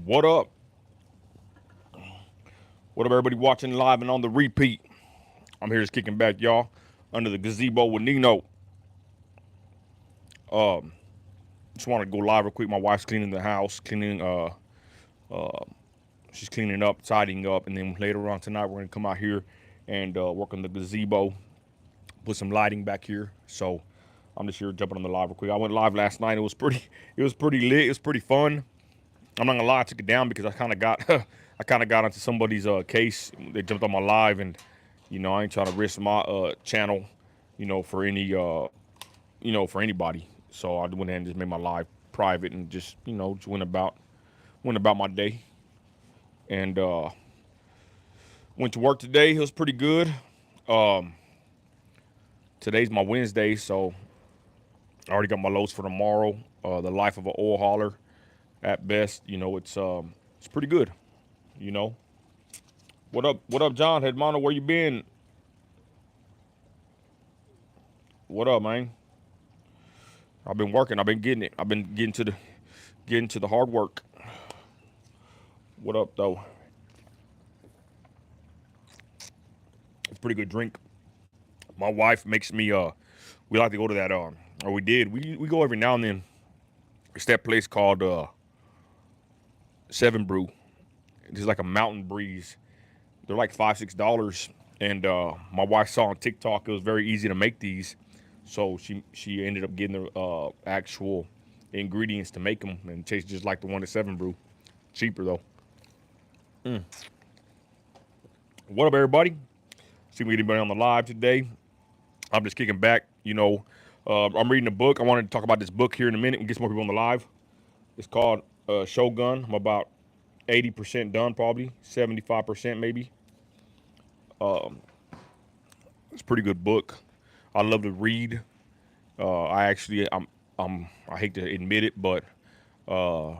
What up? What up, everybody watching live and on the repeat? I'm here just kicking back, y'all, under the gazebo with Nino. Um, just want to go live real quick. My wife's cleaning the house, she's cleaning up, tidying up, and then later on tonight we're gonna come out here and work on the gazebo, put some lighting back here. So I'm just here jumping on the live real quick. I went live last night. It was pretty lit. It was pretty fun. I'm not gonna lie, I took it down because I kind of got I kind of got into somebody's case. They jumped on my live, and I ain't trying to risk my channel, for any for anybody. So I went ahead and just made my live private and just went about my day, and went to work today. It was pretty good. Um, Today's my Wednesday, so I already got my loads for tomorrow. The life of an oil hauler, at best, it's pretty good. You know. What up? What up, John? Hermano, where you been? What up, man? I've been working. I've been getting it. I've been getting to the hard work. What up, though? It's a pretty good drink. My wife makes me. We like to go to that. Or we did. We go every now and then. It's that place called Seven Brew. It's like a mountain breeze. They're like $5-6, and my wife saw on TikTok it was very easy to make these, so she ended up getting the actual ingredients to make them, and it tastes just like the one at Seven Brew. Cheaper though. Mm. What up, everybody? See if we get anybody on the live today. I'm just kicking back. I'm reading a book. I wanted to talk about this book here in a minute and get some more people on the live. It's called Shogun. I'm about 80% done, probably 75% maybe. Um, it's a pretty good book. I love to read. I hate to admit it, but uh,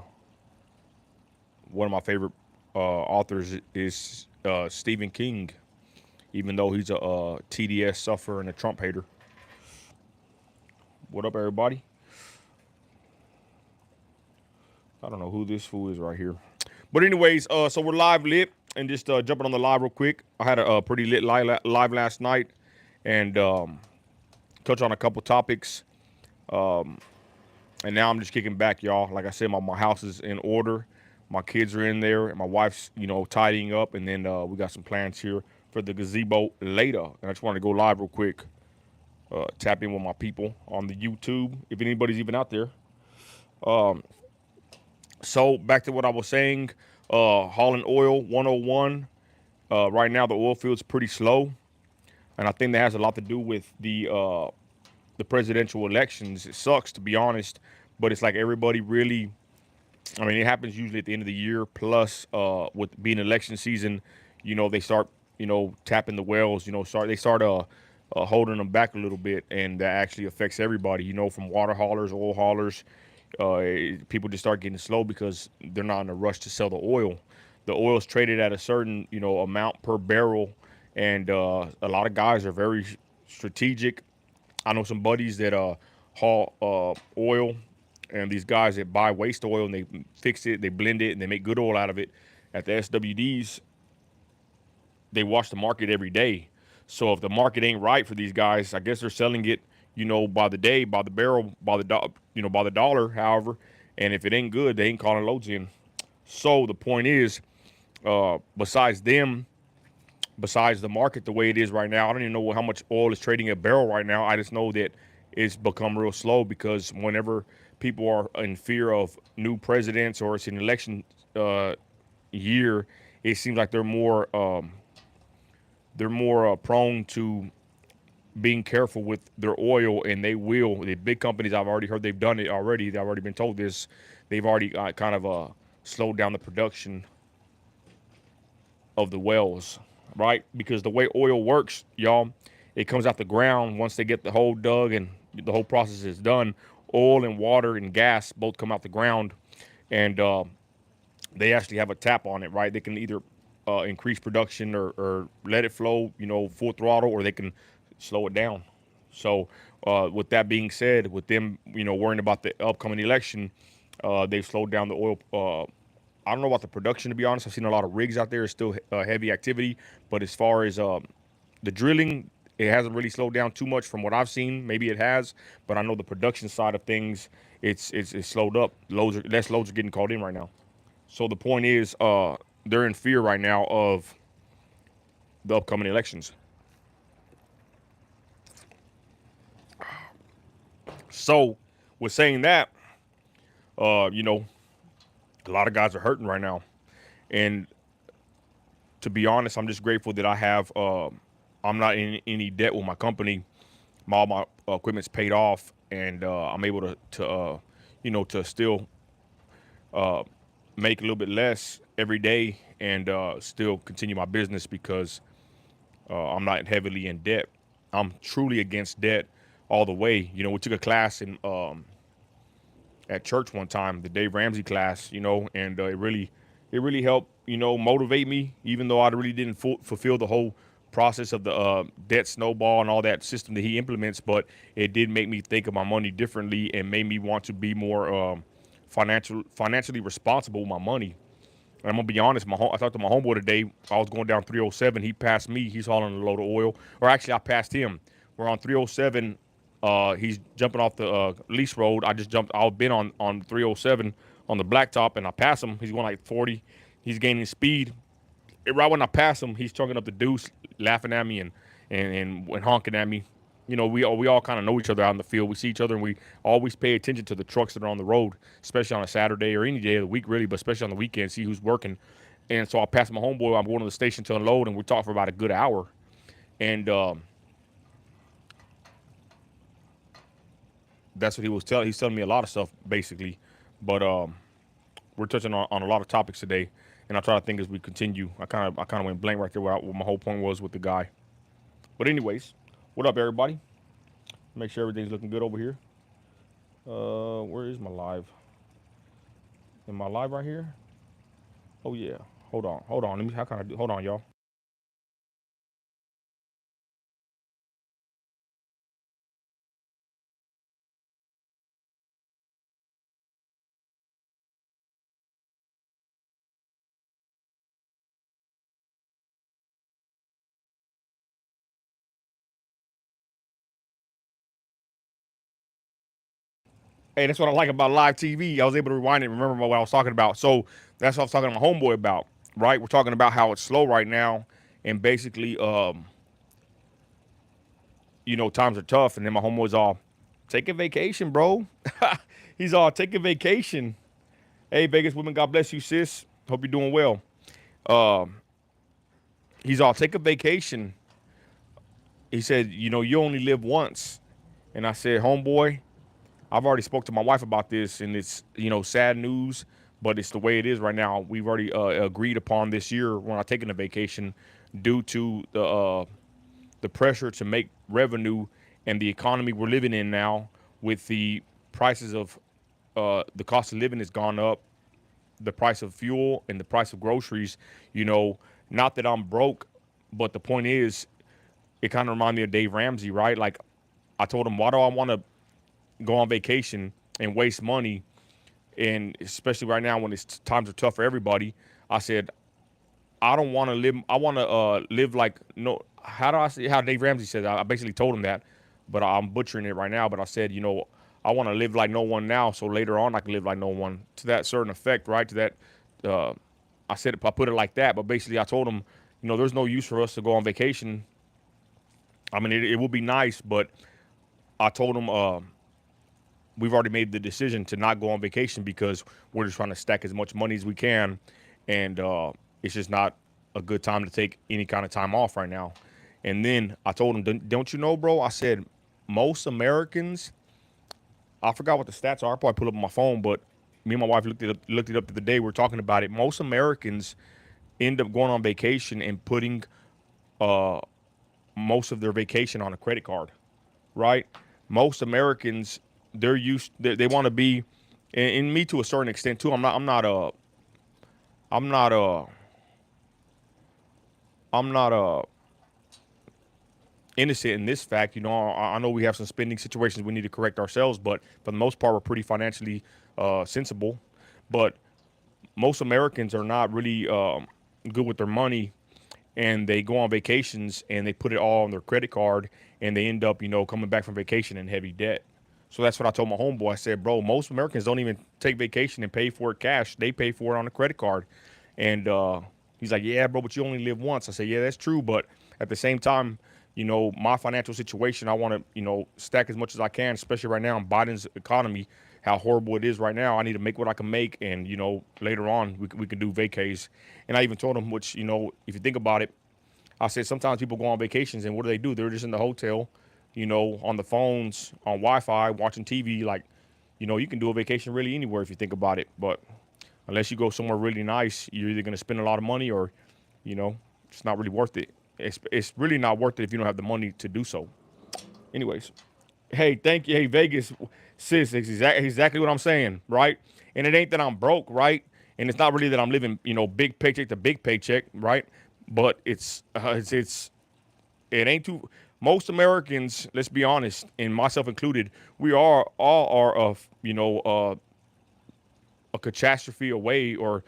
one of my favorite authors is Stephen King. Even though he's a TDS sufferer and a Trump hater. What up, everybody? I don't know who this fool is right here. But anyways, so we're live lit and just jumping on the live real quick. I had a pretty lit live last night and touch on a couple topics. Um, and now I'm just kicking back, y'all. Like I said, my house is in order. My kids are in there, and my wife's, tidying up. And then we got some plans here for the gazebo later. And I just want to go live real quick. Tap in with my people on the YouTube, if anybody's even out there. Um, so back to what I was saying. Hauling oil 101. Right now the oil field's pretty slow, and I think that has a lot to do with the presidential elections. It sucks, to be honest, but it's like everybody really. I mean, it happens usually at the end of the year. Plus, with being election season, they start tapping the wells. They start holding them back a little bit, and that actually affects everybody. From water haulers, oil haulers. People just start getting slow because they're not in a rush to sell the oil. The oil is traded at a certain amount per barrel, and a lot of guys are very strategic. I know some buddies that haul oil, and these guys that buy waste oil and they fix it, they blend it, and they make good oil out of it. At the SWDs, they watch the market every day. So if the market ain't right for these guys, I guess they're selling it, by the day, by the barrel, by the dollar, however. And if it ain't good, they ain't calling loads in. So the point is, besides them, besides the market the way it is right now, I don't even know how much oil is trading a barrel right now. I just know that it's become real slow because whenever people are in fear of new presidents or it's an election year, it seems like they're more prone to being careful with their oil, and they will. The big companies, I've already heard they've done it already. They've already been told this. They've already kind of slowed down the production of the wells, right? Because the way oil works, y'all, it comes out the ground once they get the hole dug and the whole process is done. Oil and water and gas both come out the ground, and they actually have a tap on it, right? They can either increase production or let it flow, full throttle, or they can slow it down. So, with that being said, with them, worrying about the upcoming election, they've slowed down the oil I don't know about the production, to be honest. I've seen a lot of rigs out there. It's still heavy activity. But as far as the drilling, it hasn't really slowed down too much from what I've seen. Maybe it has, but I know the production side of things, it's slowed up. Less loads are getting called in right now. So the point is, they're in fear right now of the upcoming elections. So, with saying that, you know, a lot of guys are hurting right now, and to be honest, I'm just grateful that I have. I'm not in any debt with my company. All my equipment's paid off, and I'm able to still uh, make a little bit less every day and still continue my business because I'm not heavily in debt. I'm truly against debt all the way. We took a class in at church one time, the Dave Ramsey class, and it really helped, motivate me, even though I really didn't fulfill the whole process of the debt snowball and all that system that he implements. But it did make me think of my money differently and made me want to be more financially responsible with my money. And I'm gonna be honest. I talked to my homeboy today. I was going down 307. He passed me. He's hauling a load of oil, or actually, I passed him. We're on 307. He's jumping off the lease road. I just jumped. I've been on 307 on the blacktop, and I pass him. He's going like 40. He's gaining speed. And right when I pass him, he's chugging up the deuce, laughing at me and honking at me. We all kind of know each other out in the field. We see each other, and we always pay attention to the trucks that are on the road, especially on a Saturday or any day of the week, really, but especially on the weekend, see who's working. And so I pass my homeboy. I'm going to the station to unload, and we talk for about a good hour. And that's what he was telling. He's telling me a lot of stuff, basically. But we're touching on a lot of topics today, and I try to think as we continue. I kind of went blank right there what my whole point was with the guy. But anyways, what up, everybody? Make sure everything's looking good over here. Where is my live? Am I live right here? Oh yeah. Hold on. Let me. How can I do? Hold on, y'all. Hey, that's what I like about live TV. I was able to rewind it and remember what I was talking about. So that's what I was talking to my homeboy about. Right? We're talking about how it's slow right now, and basically, times are tough. And then my homeboy's all, take a vacation, bro. He's all, take a vacation. Hey, Vegas women, God bless you, sis. Hope you're doing well. Um, he's all, take a vacation. He said, you only live once. And I said, homeboy, I've already spoke to my wife about this, and it's sad news, but it's the way it is right now. We've already agreed upon this year we're not taking a vacation due to the pressure to make revenue and the economy we're living in now. With the prices of the cost of living has gone up, the price of fuel and the price of groceries. Not that I'm broke, but the point is, it kind of reminded me of Dave Ramsey, right? Like I told him, why do I want to go on vacation and waste money? And especially right now when times are tough for everybody, I said, I don't want to live. I want to live like no. How do I say how Dave Ramsey said? I basically told him that, but I'm butchering it right now. But I said, I want to live like no one now, so later on I can live like no one. To that certain effect, right? To that, uh, I put it like that. But basically, I told him, there's no use for us to go on vacation. I mean, it would be nice, but I told him we've already made the decision to not go on vacation because we're just trying to stack as much money as we can, and it's just not a good time to take any kind of time off right now. And then I told him, "Don't you know, bro?" I said, most Americans, I forgot what the stats are. I probably pull up on my phone, but me and my wife looked it up the other day. We were talking about it. Most Americans end up going on vacation and putting uh, most of their vacation on a credit card, right? Most Americans, they want to be, and me to a certain extent too. I'm not I'm not innocent in this fact. I know we have some spending situations we need to correct ourselves, but for the most part, we're pretty financially sensible. But most Americans are not really good with their money, and they go on vacations and they put it all on their credit card, and they end up, coming back from vacation in heavy debt. So that's what I told my homeboy. I said, bro, most Americans don't even take vacation and pay for it cash. They pay for it on a credit card. And he's like, yeah, bro, but you only live once. I said, yeah, that's true. But at the same time, my financial situation, I want to, stack as much as I can, especially right now in Biden's economy, how horrible it is right now. I need to make what I can make. And, later on, we can do vacays. And I even told him, which, if you think about it, I said sometimes people go on vacations and what do? They're just in the hotel, on the phones, on Wi-Fi, watching TV. Like, you can do a vacation really anywhere if you think about it. But unless you go somewhere really nice, you're either going to spend a lot of money or, it's not really worth it. It's really not worth it if you don't have the money to do so. Anyways, hey, thank you. Hey, Vegas, sis, it's exactly what I'm saying, right? And it ain't that I'm broke, right? And it's not really that I'm living, big paycheck to big paycheck, right? But it ain't too. Most Americans, let's be honest, and myself included, we are all are of a catastrophe away, or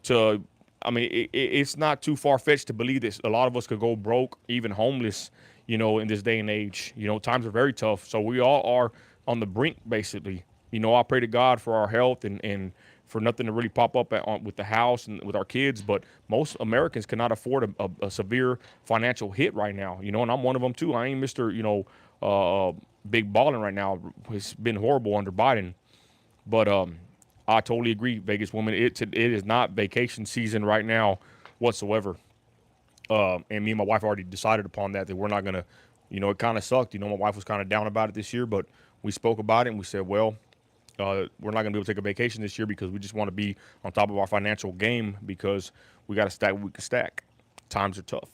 to. I mean, it's not too far fetched to believe this. A lot of us could go broke, even homeless, in this day and age. Times are very tough, so we all are on the brink, basically. I pray to God for our health and for nothing to really pop up with the house and with our kids. But most Americans cannot afford a severe financial hit right now, and I'm one of them too. I ain't Mr. Big balling right now. It's been horrible under Biden. But I totally agree, Vegas woman. It is not vacation season right now whatsoever. And me and my wife already decided upon that we're not gonna, it kind of sucked. My wife was kind of down about it this year, but we spoke about it and we said, well, we're not gonna be able to take a vacation this year because we just want to be on top of our financial game because we got to stack what we can stack. Times are tough.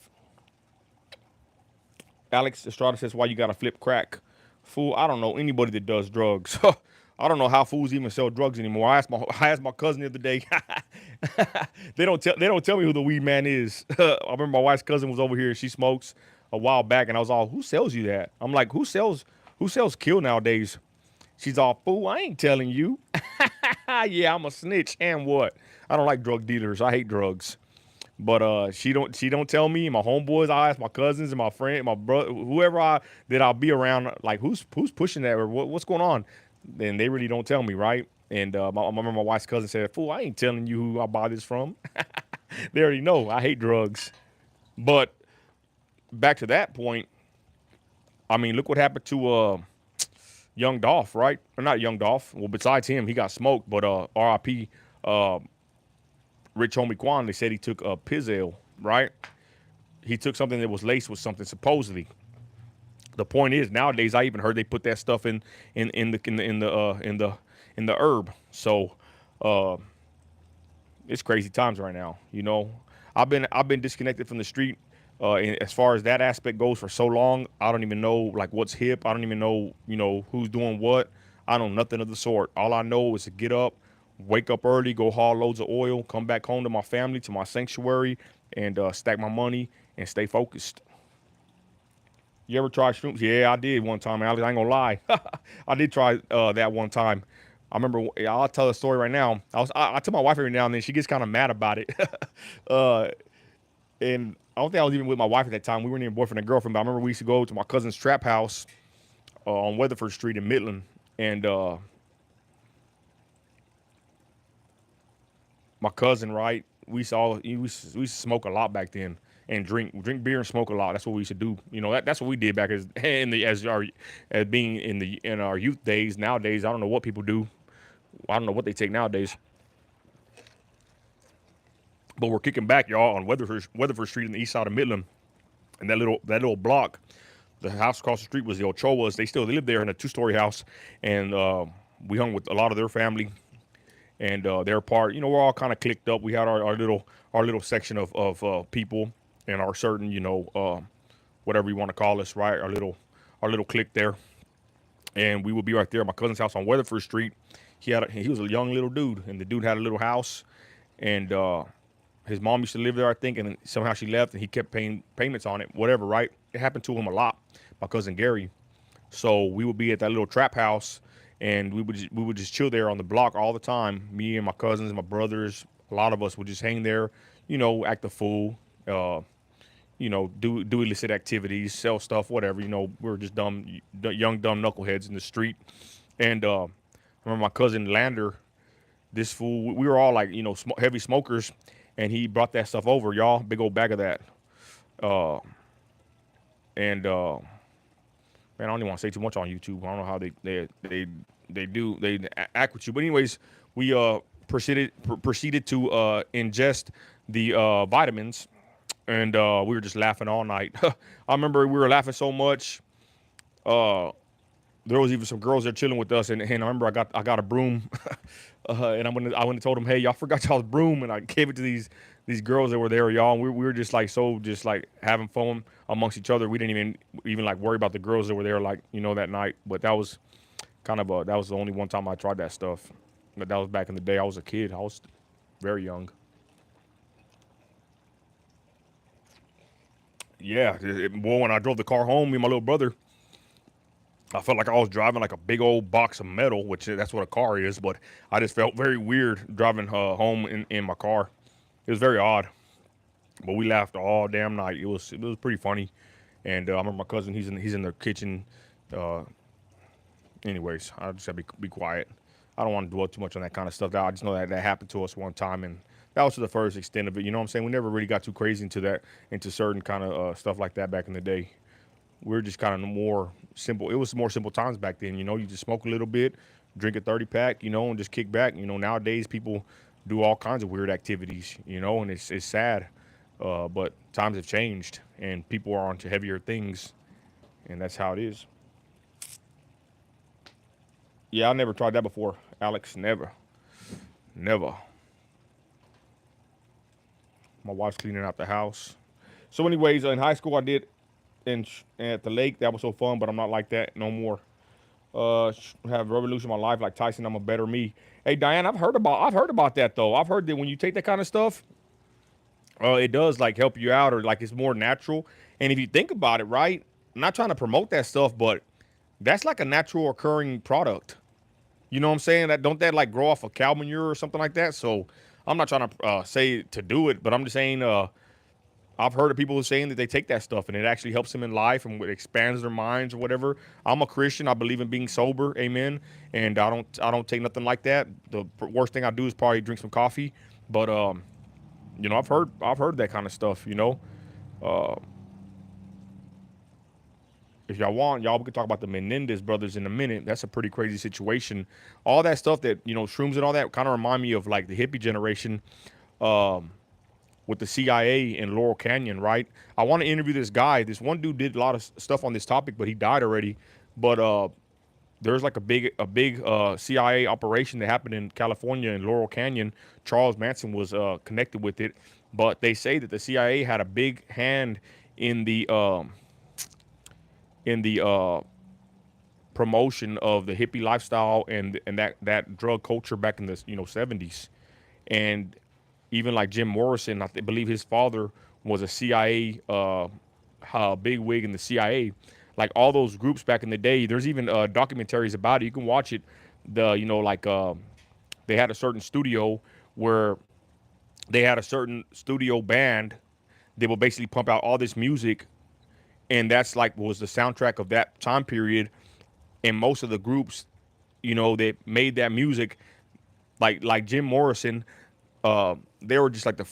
Alex Estrada says, why you got to flip crack? Fool, I don't know anybody that does drugs. I don't know how fools even sell drugs anymore. I asked my cousin the other day. They don't tell me who the weed man is. I remember my wife's cousin was over here. She smokes a while back, and I was all, who sells you that? I'm like, who sells kill nowadays? She's all, fool, I ain't telling you. Yeah, I'm a snitch. And what? I don't like drug dealers. I hate drugs. But she don't tell me. My homeboys, I ask my cousins and my friend, my brother, whoever I'll be around, like who's pushing that or what's going on. And they really don't tell me, right? And I remember my wife's cousin said, "Fool, I ain't telling you who I buy this from." They already know I hate drugs. But back to that point, I mean, look what happened to Young Dolph, right? Or not Young Dolph. Well, besides him, he got smoked. But R.I.P. Rich Homie Quan, they said he took a Pizzelle, right? He took something that was laced with something supposedly. The point is, nowadays I even heard they put that stuff in the herb. So it's crazy times right now. I've been disconnected from the street. As far as that aspect goes, for so long, I don't even know like what's hip. I don't even know who's doing what. I know nothing of the sort. All I know is to get up, wake up early, go haul loads of oil, come back home to my family, to my sanctuary, and stack my money and stay focused. You ever tried shrooms? Yeah, I did one time, Alex. I ain't gonna lie. I did try that one time. I remember. I'll tell a story right now. I tell my wife every now and then. She gets kind of mad about it. uh, and I don't think I was even with my wife at that time. We weren't even boyfriend and girlfriend. But I remember we used to go to my cousin's trap house on Weatherford Street in Midland, and my cousin, right? We used to smoke a lot back then and drink beer and smoke a lot. That's what we used to do. That's what we did back as being in our youth days. Nowadays, I don't know what people do. I don't know what they take nowadays. But we're kicking back, y'all, on Weatherford Street in the east side of Midland, and that little block. The house across the street was the Ochoas. They lived there in a two-story house, and we hung with a lot of their family. And their part, we're all kind of clicked up. We had our little section of people and our certain, whatever you want to call us, right? Our little clique there, and we would be right there at my cousin's house on Weatherford Street. He was a young little dude, and the dude had a little house, and his mom used to live there, I think, and somehow she left, and he kept paying payments on it, whatever, right? It happened to him a lot, my cousin Gary. So we would be at that little trap house, and we would just chill there on the block all the time. Me and my cousins, my brothers, a lot of us would just hang there, act a fool, uh, do illicit activities, sell stuff, whatever. We were just young dumb knuckleheads in the street. And I remember my cousin Lander, this fool. We were all like heavy smokers, and he brought that stuff over, y'all, big old bag of that. Uh, and Man, I don't even want to say too much on YouTube. I don't know how they act with you. But anyways, we proceeded to ingest the vitamins, and we were just laughing all night. I remember we were laughing so much. Uh, there was even some girls there chilling with us, and I remember I got a broom, and I went and told them, hey, y'all forgot y'all's broom, and I gave it to these girls that were there, y'all. And we were just like just like having fun amongst each other. We didn't even like worry about the girls that were there, like that night. But that was that was the only one time I tried that stuff. But that was back in the day. I was a kid. I was very young. Yeah, boy, when I drove the car home, me and my little brother, I felt like I was driving like a big old box of metal, which that's what a car is. But I just felt very weird driving home in my car. It was very odd. But we laughed all damn night. It was pretty funny. And I remember my cousin. He's in the kitchen. Uh, Anyways, I just gotta be quiet. I don't want to dwell too much on that kind of stuff. I just know that happened to us one time, and that was to the first extent of it. You know what I'm saying? We never really got too crazy into certain kind of stuff like that back in the day. We were just kind of more simple. It was more simple times back then. You just smoke a little bit, drink a 30 pack, and just kick back. Nowadays people do all kinds of weird activities, and it's sad. But times have changed, and people are onto heavier things, and that's how it is. Yeah, I never tried that before, Alex. Never, never. My wife's cleaning out the house. So, anyways, in high school, I did at the lake. That was so fun, but I'm not like that no more. Have revolution in my life like Tyson. I'm a better me. Hey, Diane, I've heard about that though. I've heard that when you take that kind of stuff, it does like help you out, or like it's more natural. And if you think about it, right? I'm not trying to promote that stuff, but that's like a natural occurring product. You know what I'm saying? That like grow off of cow manure or something like that. So I'm not trying to say to do it, but I'm just saying I've heard of people who saying that they take that stuff and it actually helps them in life and it expands their minds or whatever. I'm a Christian. I believe in being sober. Amen. And I don't take nothing like that. The worst thing I do is probably drink some coffee. But I've heard that kind of stuff. Uh, if y'all want, y'all we can talk about the Menendez brothers in a minute. That's a pretty crazy situation. All that stuff that shrooms and all that kind of remind me of like the hippie generation. Um, with the CIA in Laurel Canyon, right? I want to interview this guy. This one dude did a lot of stuff on this topic, but he died already. But there's like a big CIA operation that happened in California in Laurel Canyon. Charles Manson was connected with it, but they say that the CIA had a big hand in the promotion of the hippie lifestyle and that drug culture back in the 70s. And even like Jim Morrison, believe his father was a CIA big wig in the CIA. Like all those groups back in the day, there's even documentaries about it. You can watch it. They had a certain studio where they had a certain studio band. They would basically pump out all this music, and that's like was the soundtrack of that time period. And most of the groups, that made that music, like Jim Morrison, they were just like the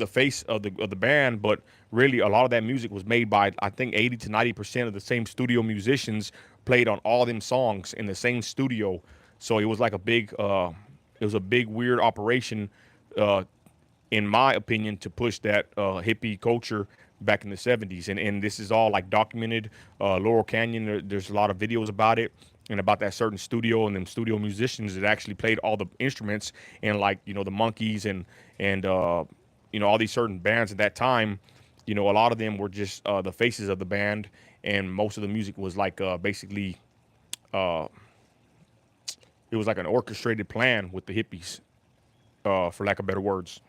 face of the band, but really a lot of that music was made by I think 80 to 90% of the same studio musicians played on all them songs in the same studio. So it was a big weird operation, uh, in my opinion, to push that hippie culture back in the 70s. And this is all like documented. Laurel Canyon, there's a lot of videos about it and about that certain studio and them studio musicians that actually played all the instruments and like, the Monkees and all these certain bands at that time. A lot of them were just the faces of the band, and most of the music was like basically uh, it was like an orchestrated plan with the hippies, for lack of better words.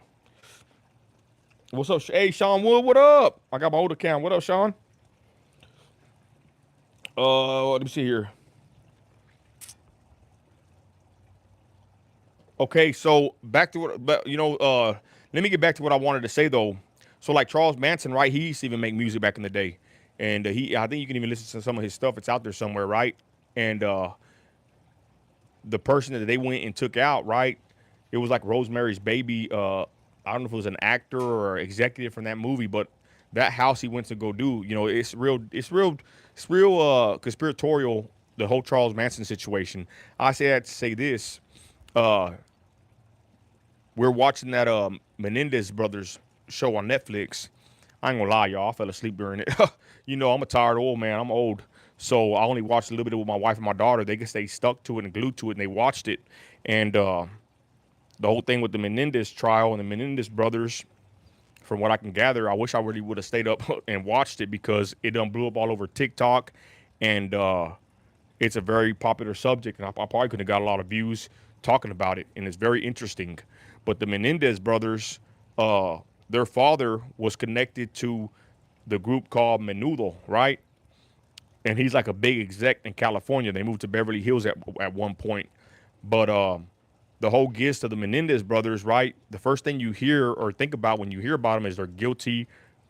What's up? Hey, Sean Wood, what up? I got my old account. What up, Sean? Let me see here. Okay, so back to what, but let me get back to what I wanted to say though. So like Charles Manson, right? He used to even make music back in the day, and I think you can even listen to some of his stuff. It's out there somewhere, right? And the person that they went and took out, right? It was like Rosemary's Baby. I don't know if it was an actor or executive from that movie, but that house he went to go do, it's real conspiratorial. The whole Charles Manson situation. I say that to say this. Uh, we're watching that Menendez brothers show on Netflix. I ain't gonna lie, y'all. I fell asleep during it. I'm a tired old man. I'm old, so I only watched a little bit with my wife and my daughter. They could stay stuck to it and glued to it, and they watched it. And the whole thing with the Menendez trial and the Menendez brothers, from what I can gather, I wish I really would have stayed up and watched it because it done blew up all over TikTok, and it's a very popular subject, and I probably could have got a lot of views talking about it, and it's very interesting. But the Menendez brothers, uh, their father was connected to the group called Menudo, right? And he's like a big exec in California. They moved to Beverly Hills at one point, but the whole gist of the Menendez brothers, right? The first thing you hear or think about when you hear about them is they're guilty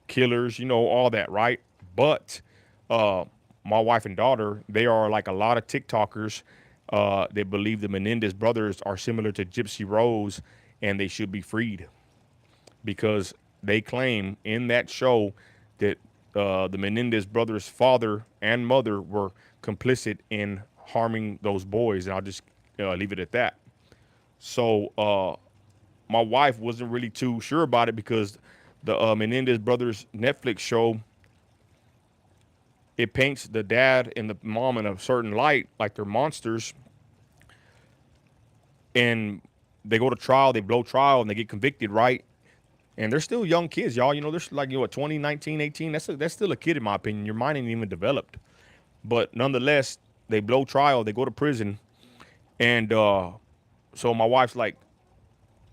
killers, all that, right? But uh, my wife and daughter, they are like a lot of TikTokers. They believe the Menendez brothers are similar to Gypsy Rose and they should be freed because they claim in that show that the Menendez brothers' father and mother were complicit in harming those boys. And I'll just leave it at that. So my wife wasn't really too sure about it because the Menendez brothers Netflix show, it paints the dad and the mom in a certain light, like they're monsters, and they go to trial, they blow trial, and they get convicted, right? And they're still young kids, y'all. They're like 20, 19, 18. That's still a kid in my opinion. Your mind ain't even developed, but nonetheless, they blow trial, they go to prison, and so my wife's like,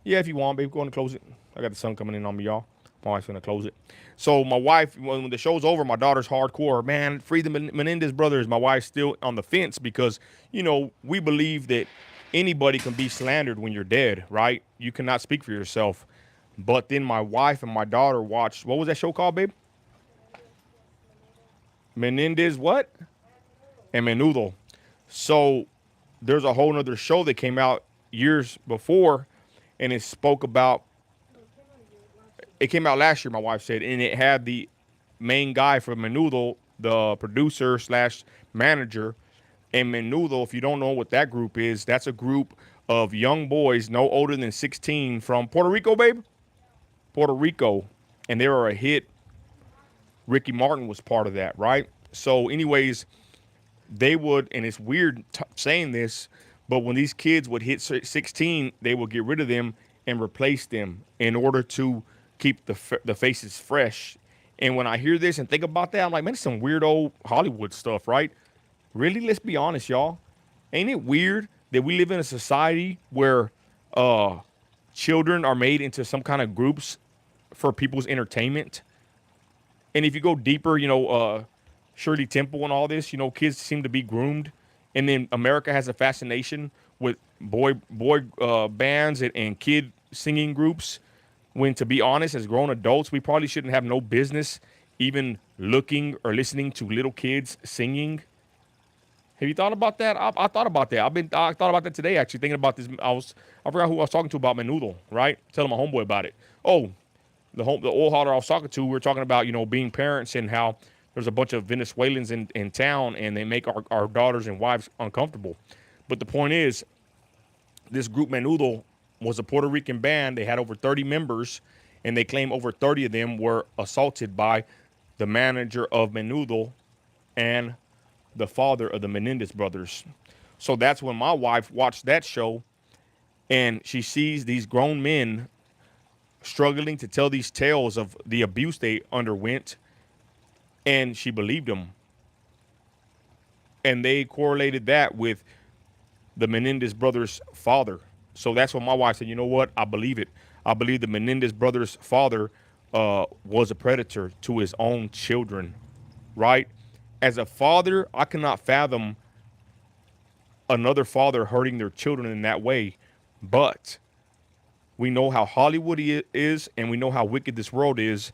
yeah, if you want, baby, go on and close it. I got the sun coming in on me, y'all. My wife's gonna close it. So my wife, when the show's over, my daughter's hardcore. Man, free the Menendez brothers. My wife's still on the fence because we believe that anybody can be slandered when you're dead, right? You cannot speak for yourself. But then my wife and my daughter watched. What was that show called, babe? Menendez what? And Menudo. So there's a whole nother show that came out years before, and it spoke about. It came out last year, my wife said, and it had the main guy from Menudo, the producer slash manager. And Menudo, if you don't know what that group is, that's a group of young boys no older than 16 from Puerto Rico, babe. Puerto Rico, and they were a hit. Ricky Martin was part of that, right? So, anyways, they would, and it's weird saying this, but when these kids would hit 16, they would get rid of them and replace them in order to keep the faces fresh. And when I hear this and think about that, I'm like, man, it's some weird old Hollywood stuff, right? Really, let's be honest, y'all. Ain't it weird that we live in a society where children are made into some kind of groups for people's entertainment? And if you go deeper, Shirley Temple and all this, kids seem to be groomed, and then America has a fascination with boy bands and kid singing groups. When, to be honest, as grown adults, we probably shouldn't have no business even looking or listening to little kids singing. Have you thought about that? I thought about that. I thought about that today, actually, thinking about this. I forgot who I was talking to about Menudo, right? Telling my homeboy about it. Oh, the old hauler I was talking to, we were talking about, being parents and how there's a bunch of Venezuelans in town and they make our daughters and wives uncomfortable. But the point is, this group Menudo was a Puerto Rican band. They had over 30 members, and they claim over 30 of them were assaulted by the manager of Menudo and the father of the Menendez brothers. So that's when my wife watched that show, and she sees these grown men struggling to tell these tales of the abuse they underwent, and she believed them. And they correlated that with the Menendez brothers' father. So that's when my wife said, you know what? I believe it. I believe the Menendez brothers' father was a predator to his own children, right? As a father, I cannot fathom another father hurting their children in that way. But we know how Hollywood is, and we know how wicked this world is.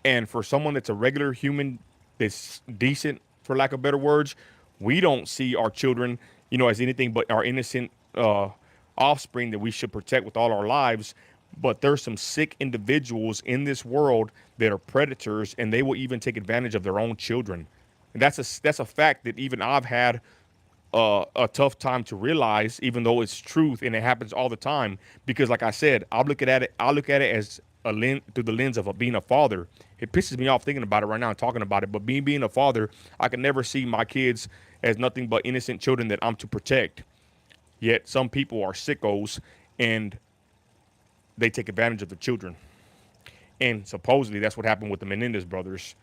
And for someone that's a regular human that's decent, for lack of better words, we don't see our children, as anything but our innocent offspring that we should protect with all our lives. But there's some sick individuals in this world that are predators, and they will even take advantage of their own children. And that's a fact that even I've had a tough time to realize, even though it's truth and it happens all the time. Because, like I said, I look at it as a lens through the lens of being a father. It pisses me off thinking about it right now and talking about it. But being a father, I can never see my kids as nothing but innocent children that I'm to protect. Yet some people are sickos and they take advantage of the children. And supposedly that's what happened with the Menendez brothers.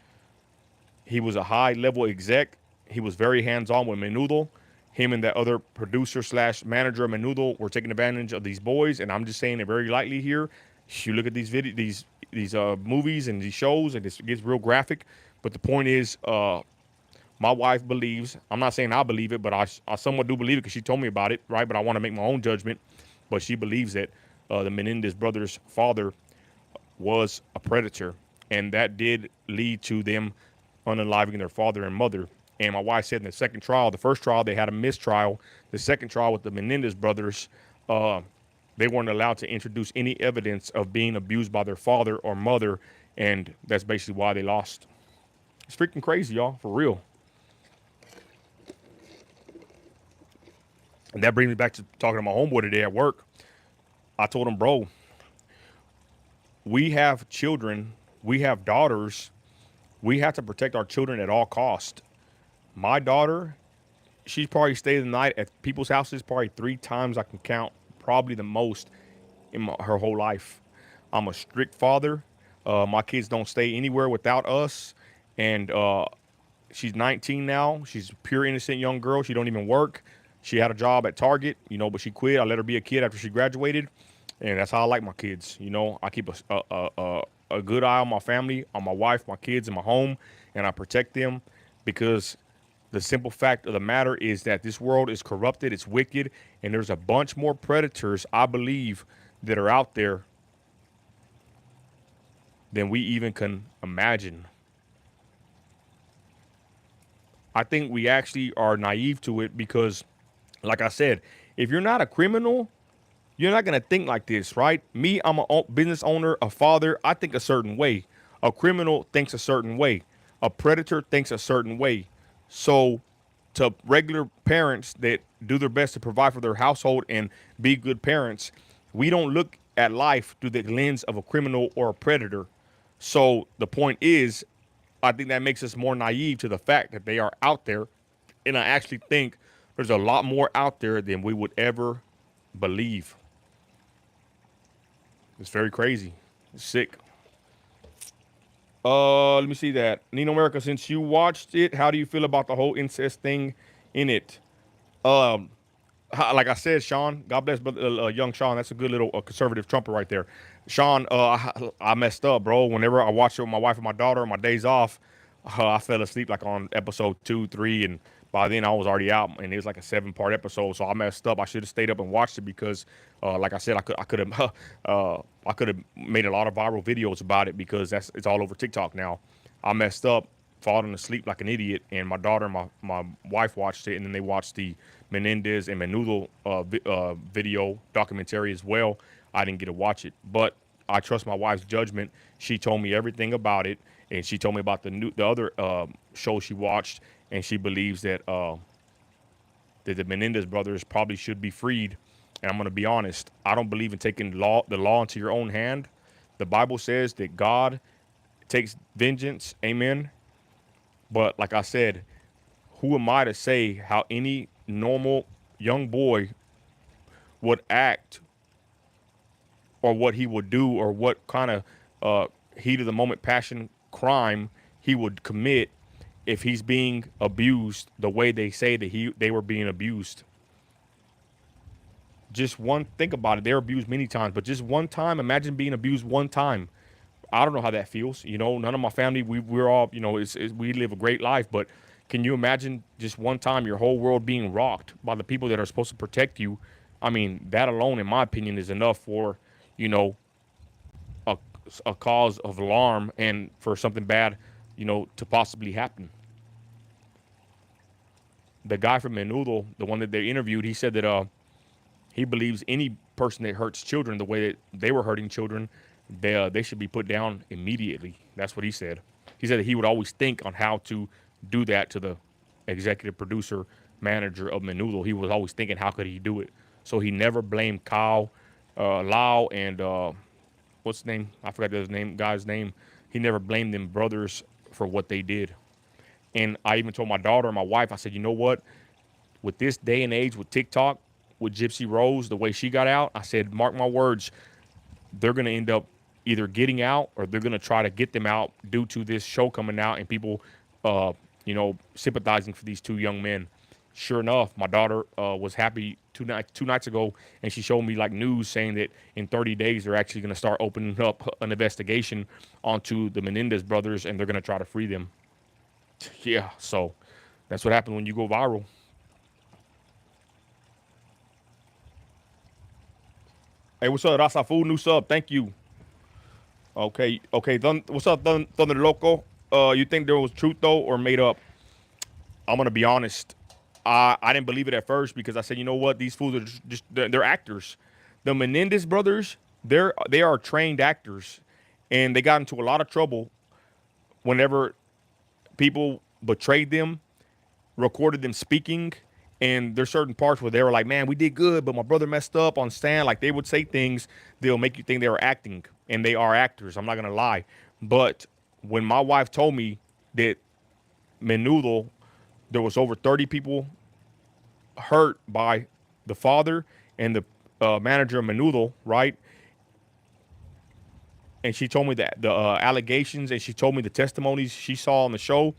He was a high level exec. He was very hands on with Menudo. Him and that other producer slash manager of Menudo were taking advantage of these boys. And I'm just saying it very lightly here. You look at these movies and these shows, and it gets real graphic. But the point is, my wife believes. I'm not saying I believe it, but I somewhat do believe it because she told me about it, right? But I want to make my own judgment. But she believes that the Menendez brothers' father was a predator, and that did lead to them unaliving their father and mother. And my wife said in the second trial, the first trial they had a mistrial. The second trial with the Menendez brothers, they weren't allowed to introduce any evidence of being abused by their father or mother, and that's basically why they lost. It's freaking crazy, y'all, for real. And that brings me back to talking to my homeboy today at work. I told him, bro, we have children, we have daughters, we have to protect our children at all cost. My daughter, she's probably stayed the night at people's houses probably 3 times I can count, probably the most in her whole life. I'm a strict father. My kids don't stay anywhere without us. And she's 19 now. She's a pure innocent young girl. She don't even work. She had a job at Target, but she quit. I let her be a kid after she graduated. And that's how I like my kids. I keep a good eye on my family, on my wife, my kids, and my home, and I protect them because the simple fact of the matter is that this world is corrupted, it's wicked, and there's a bunch more predators, I believe, that are out there than we even can imagine. I think we actually are naive to it because, like I said, if you're not a criminal, you're not going to think like this, right? Me, I'm a business owner, a father. I think a certain way. A criminal thinks a certain way. A predator thinks a certain way. So to regular parents that do their best to provide for their household and be good parents, we don't look at life through the lens of a criminal or a predator. So the point is, I think that makes us more naive to the fact that they are out there. And I actually think there's a lot more out there than we would ever believe. It's very crazy. It's sick. Let me see that. Nino America, since you watched it, how do you feel about the whole incest thing in it? Like I said, Sean, God bless young Sean. That's a good little conservative trumper right there. Sean, I messed up, bro. Whenever I watched it with my wife and my daughter on my days off, I fell asleep like on episode 2, 3, and by then I was already out, and it was like a 7-part episode. So I messed up. I should have stayed up and watched it because, like I said, I could have made a lot of viral videos about it because it's all over TikTok now. I messed up, falling asleep like an idiot, and my daughter and my wife watched it, and then they watched the Menendez and Menudo video documentary as well. I didn't get to watch it, but I trust my wife's judgment. She told me everything about it, and she told me about the other show she watched, and she believes that that the Menendez brothers probably should be freed. And I'm going to be honest, I don't believe in taking the law into your own hand. The Bible says that God takes vengeance, amen. But like I said, who am I to say how any normal young boy would act or what he would do or what kind of heat of the moment passion crime he would commit if he's being abused the way they say that they were being abused. Think about it. They're abused many times, but just one time, imagine being abused one time. I don't know how that feels. None of my family, we're all, we live a great life, but can you imagine just one time your whole world being rocked by the people that are supposed to protect you? I mean, that alone, in my opinion, is enough for, you know, a, a cause of alarm and for something bad, to possibly happen. The guy from Menudo, the one that they interviewed, he said that he believes any person that hurts children the way that they were hurting children, they should be put down immediately. That's what he said. He said that he would always think on how to do that to the executive producer manager of Menudo. He was always thinking how could he do it. So he never blamed Kyle, Lau, and what's his name? I forgot his name. Guy's name. He never blamed them brothers for what they did. And I even told my daughter and my wife, I said, you know what? With this day and age, with TikTok, with Gypsy Rose, the way she got out, I said, mark my words, they're going to end up either getting out or they're going to try to get them out due to this show coming out and people, sympathizing for these two young men. Sure enough, my daughter was happy two nights ago, and she showed me like news saying that in 30 days they're actually going to start opening up an investigation onto the Menendez brothers, and they're going to try to free them. Yeah, so that's what happens when you go viral. Hey, what's up, Rasa Food? New sub, thank you. Okay. What's up, Thunder Loco? You think there was truth though, or made up? I'm gonna be honest. I didn't believe it at first because I said, you know what, these fools are just they're actors. The Menendez brothers, they are trained actors, and they got into a lot of trouble whenever people betrayed them, recorded them speaking, and there's certain parts where they were like, man, we did good, but my brother messed up on stand. Like they would say things, they'll make you think they were acting, and they are actors. I'm not gonna lie. But when my wife told me that Menudo, there was over 30 people hurt by the father and the manager of Menudo, right? And she told me that the allegations, and she told me the testimonies she saw on the show.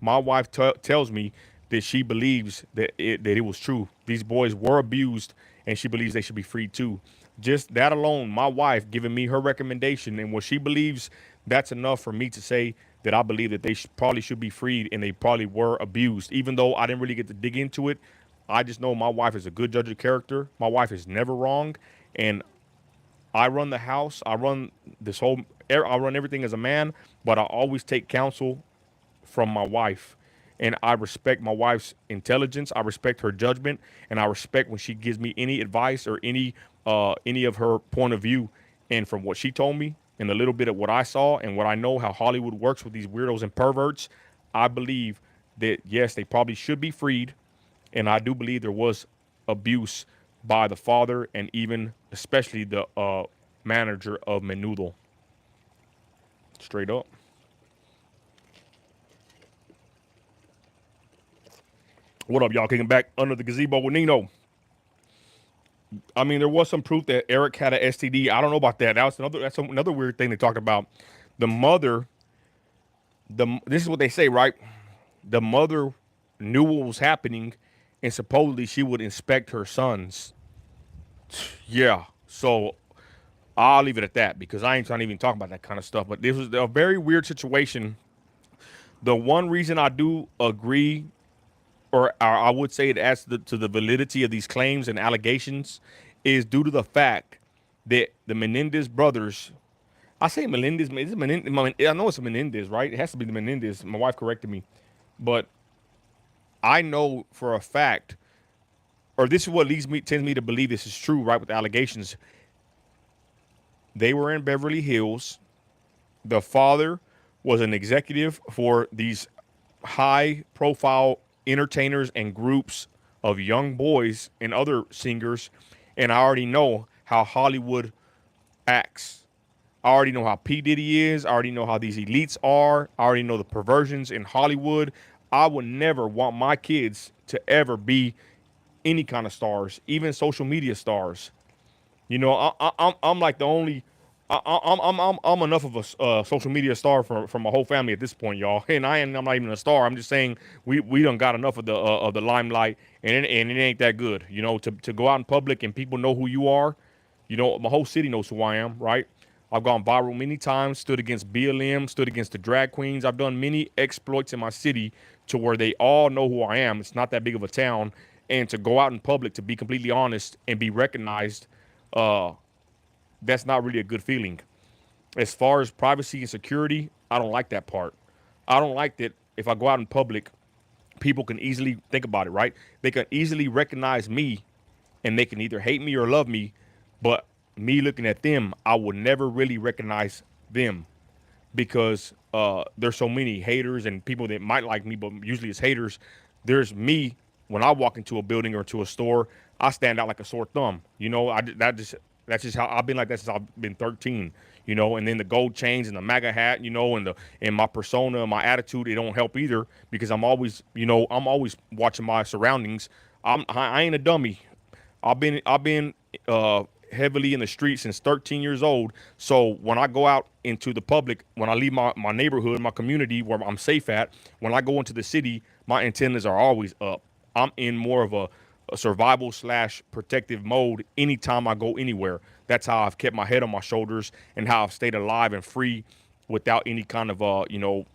My wife tells me that she believes that it was true. These boys were abused, and she believes they should be freed too. Just that alone, my wife giving me her recommendation and what she believes, that's enough for me to say that I believe that they probably should be freed, and they probably were abused. Even though I didn't really get to dig into it, I just know my wife is a good judge of character. My wife is never wrong, and I run the house. I run everything as a man, but I always take counsel from my wife. And I respect my wife's intelligence. I respect her judgment, and I respect when she gives me any advice or any of her point of view. And from what she told me and a little bit of what I saw and what I know how Hollywood works with these weirdos and perverts, I believe that yes, they probably should be freed, and I do believe there was abuse by the father and even especially the manager of Menudo. Straight up. What up, y'all? Kicking back under the gazebo with Nino. I mean, there was some proof that Eric had an STD. I don't know about that. That's another weird thing they talked about. The mother, this is what they say, right? The mother knew what was happening, and supposedly she would inspect her sons. Yeah, so I'll leave it at that because I ain't trying to even talk about that kind of stuff. But this was a very weird situation. The one reason I do agree, or I would say it adds to the validity of these claims and allegations, is due to the fact that the Menendez brothers, I say Menendez, is it Menendez? I know it's a Menendez, right? It has to be the Menendez. My wife corrected me. But I know for a fact, or this is what tends me to believe this is true, right, with the allegations. They were in Beverly Hills. The father was an executive for these high-profile entertainers and groups of young boys and other singers, and I already know how Hollywood acts. I already know how P. Diddy is. I already know how these elites are. I already know the perversions in Hollywood. I would never want my kids to ever be any kind of stars, even social media stars. I'm like the only. I'm enough of a social media star for my whole family at this point, y'all. And I'm not even a star. I'm just saying we done got enough of the limelight, and it ain't that good. To go out in public and people know who you are. My whole city knows who I am, right? I've gone viral many times, stood against BLM, stood against the drag queens. I've done many exploits in my city to where they all know who I am. It's not that big of a town, And to go out in public, to be completely honest and be recognized, uh, that's not really a good feeling. As far as privacy and security, I don't like that part. I don't like that if I go out in public, people can easily think about it, right? They can easily recognize me and they can either hate me or love me, but me looking at them, I would never really recognize them because there's so many haters and people that might like me, but usually it's haters. There's me when I walk into a building or to a store, I stand out like a sore thumb. That's just how I've been like that since I've been 13. And then the gold chains and the MAGA hat, and my persona and my attitude, it don't help either because I'm always watching my surroundings. I ain't a dummy. I've been heavily in the streets since 13 years old. So when I go out into the public, when I leave my neighborhood, my community where I'm safe at, when I go into the city, my antennas are always up. I'm in more of a survival slash protective mode anytime I go anywhere. That's how I've kept my head on my shoulders and how I've stayed alive and free without any kind of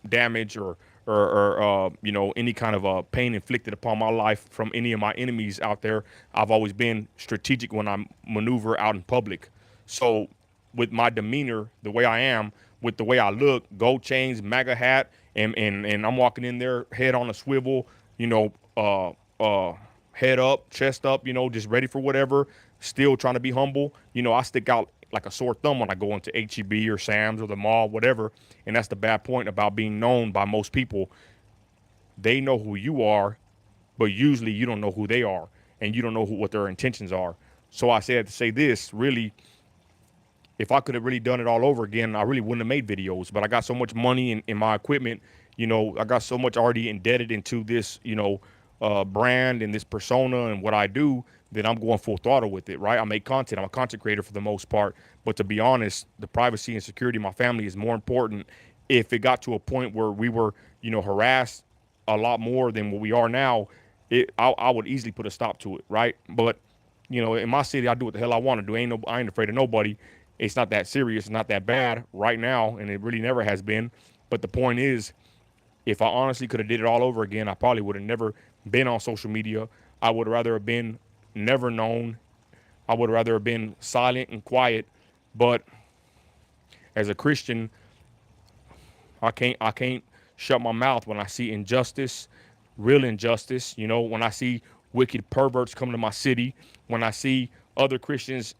damage or any kind of pain inflicted upon my life from any of my enemies out there. I've always been strategic when I maneuver out in public. So with my demeanor, the way I am, with the way I look, gold chains, MAGA hat, and I'm walking in there head on a swivel, head up, chest up, just ready for whatever, still trying to be humble. I stick out like a sore thumb when I go into HEB or Sam's or the mall, whatever. And that's the bad point about being known by most people. They know who you are, but usually you don't know who they are, and you don't know what their intentions are. So I said to say this, really, if I could have really done it all over again, I really wouldn't have made videos. But I got so much money in my equipment, I got so much already indebted into this, brand and this persona and what I do, that I'm going full throttle with it, right? I make content. I'm a content creator for the most part. But to be honest, the privacy and security of my family is more important. If it got to a point where we were, harassed a lot more than what we are now, I would easily put a stop to it, right? But, in my city, I do what the hell I want to do. I ain't afraid of nobody. It's not that serious. It's not that bad right now, and it really never has been. But the point is, if I honestly could have did it all over again, I probably would have never been on social media. I would rather have been never known. I would rather have been silent and quiet. But as a Christian, I can't shut my mouth when I see injustice, real injustice. When I see wicked perverts come to my city, when I see other Christians,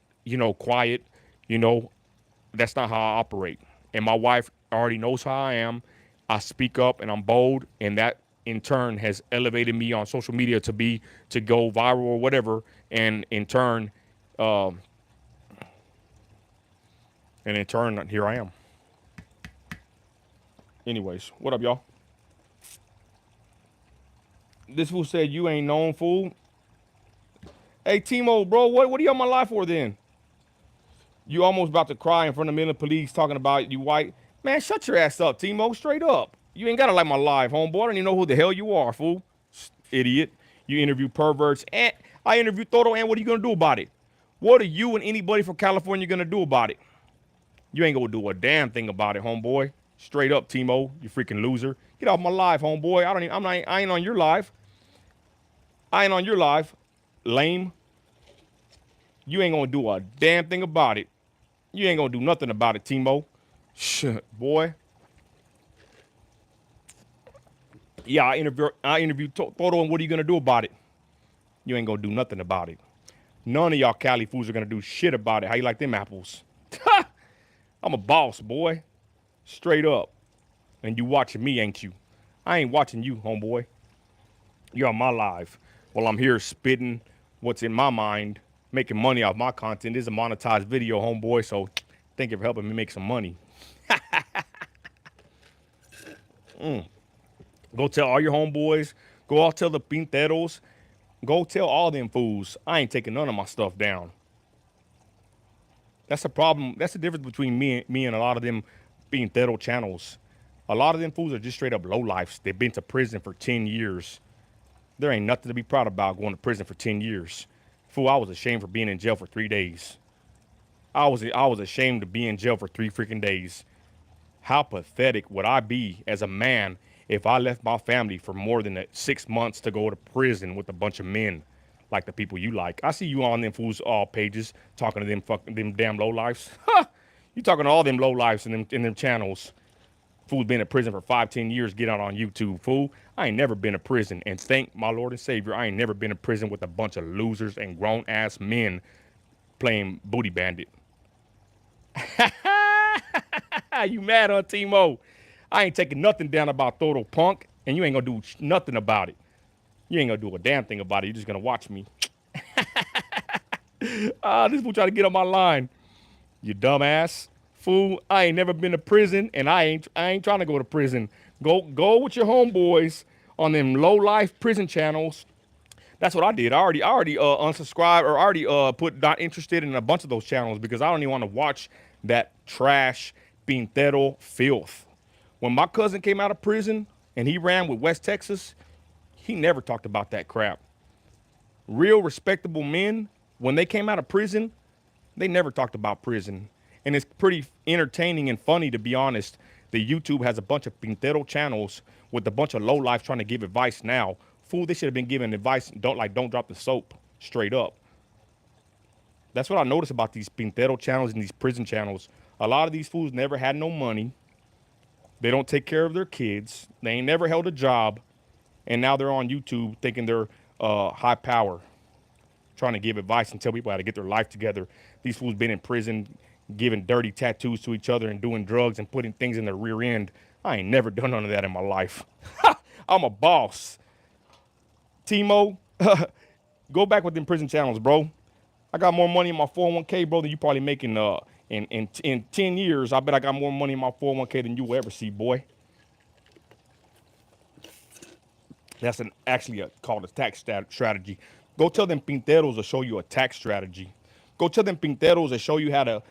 quiet, that's not how I operate. And my wife already knows how I am. I speak up and I'm bold, and that in turn has elevated me on social media to go viral or whatever. And in turn, here I am. Anyways, what up, y'all? This fool said you ain't known, fool. Hey, Timo, bro, what are you on my live for then? You almost about to cry in front of a million police talking about you white. Man, shut your ass up, Timo, straight up. You ain't got to like my live, homeboy. I don't even know who the hell you are, fool. Idiot. You interview perverts. And I interview Toto, and what are you going to do about it? What are you and anybody from California going to do about it? You ain't going to do a damn thing about it, homeboy. Straight up, Timo, you freaking loser. Get off my live, homeboy. I ain't on your live. I ain't on your live, lame. You ain't going to do a damn thing about it. You ain't going to do nothing about it, Timo. Shit, boy. Yeah, I interviewed Toto, and what are you going to do about it? You ain't going to do nothing about it. None of y'all Cali fools are going to do shit about it. How you like them apples? I'm a boss, boy. Straight up. And you watching me, ain't you? I ain't watching you, homeboy. You're on my live. While I'm here spitting what's in my mind, making money off my content. This is a monetized video, homeboy, so thank you for helping me make some money. Go tell all your homeboys. Go out tell the pinteros. Go tell all them fools. I ain't taking none of my stuff down. That's the problem. That's the difference between me and a lot of them pintero channels. A lot of them fools are just straight up lowlifes. They've been to prison for 10 years. There ain't nothing to be proud about going to prison for 10 years. Fool, I was ashamed for being in jail for 3 days. I was ashamed to be in jail for 3 freaking days. How pathetic would I be as a man if I left my family for more than 6 months to go to prison with a bunch of men? like the people you like. I see you on them fools all pages talking to them damn low lives. You talking to all them low lives in them channels. Fool's been in prison for 5, 10 years. Get out on YouTube, fool. I ain't never been to prison, and thank my Lord and Savior, I ain't never been in prison with a bunch of losers and grown ass men playing booty bandit. You mad, huh, Timo? I ain't taking nothing down about Thoro Punk, and you ain't gonna do nothing about it. You ain't gonna do a damn thing about it. You're just gonna watch me. This fool trying to get on my line. You dumbass. Fool, I ain't never been to prison, and I ain't trying to go to prison. Go with your homeboys on them low life prison channels. That's what I did. I already unsubscribed or already put not interested in a bunch of those channels because I don't even want to watch that trash pintero filth. When my cousin came out of prison and he ran with West Texas, he never talked about that crap. Real respectable men, when they came out of prison, they never talked about prison. And it's pretty entertaining and funny, to be honest. The YouTube has a bunch of pintero channels with a bunch of lowlifes trying to give advice now. Fool, they should have been giving advice, don't drop the soap, straight up. That's what I noticed about these pintero channels and these prison channels. A lot of these fools never had no money. They don't take care of their kids. They ain't never held a job. And now they're on YouTube thinking they're high power, trying to give advice and tell people how to get their life together. These fools been in prison, giving dirty tattoos to each other and doing drugs and putting things in their rear end. I ain't never done none of that in my life. I'm a boss. Timo, go back with them prison channels, bro. I got more money in my 401k, bro, than you probably making in 10 years. I bet I got more money in my 401k than you will ever see, boy. That's called a tax strategy. Go tell them pinteros to show you a tax strategy. Go tell them pinteros to show you how to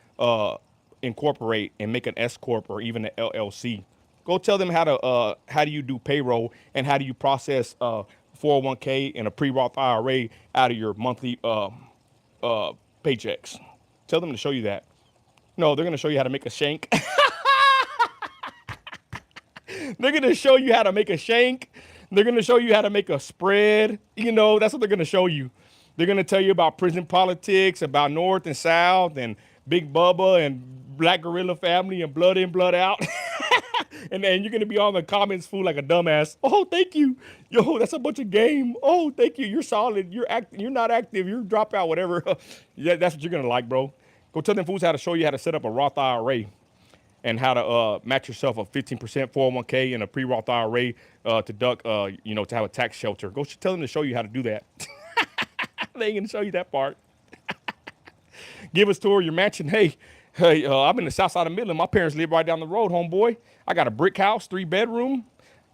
incorporate and make an S corp or even an LLC. Go tell them how do you do payroll and how do you process 401k and a pre-Roth IRA out of your monthly paychecks. Tell them to show you that. No, they're gonna show you how to make a shank. They're gonna show you how to make a shank. They're gonna show you how to make a spread. You know, that's what they're gonna show you. They're gonna tell you about prison politics, about North and South, and Big Bubba and Black Gorilla Family and Blood In, Blood Out. And then you're gonna be on the comments, fool, like a dumbass. Oh, thank you. Yo, that's a bunch of game. Oh, thank you. You're solid. You're not active. You're dropout, whatever. Yeah, that's what you're gonna like, bro. Go tell them fools how to show you how to set up a Roth IRA and how to match yourself a 15% 401k and a pre-Roth IRA to duck, to have a tax shelter. Go tell them to show you how to do that. They ain't gonna show you that part. Give us tour of your mansion. Hey, I'm in the south side of Midland. My parents live right down the road, homeboy. I got a brick house, 3-bedroom.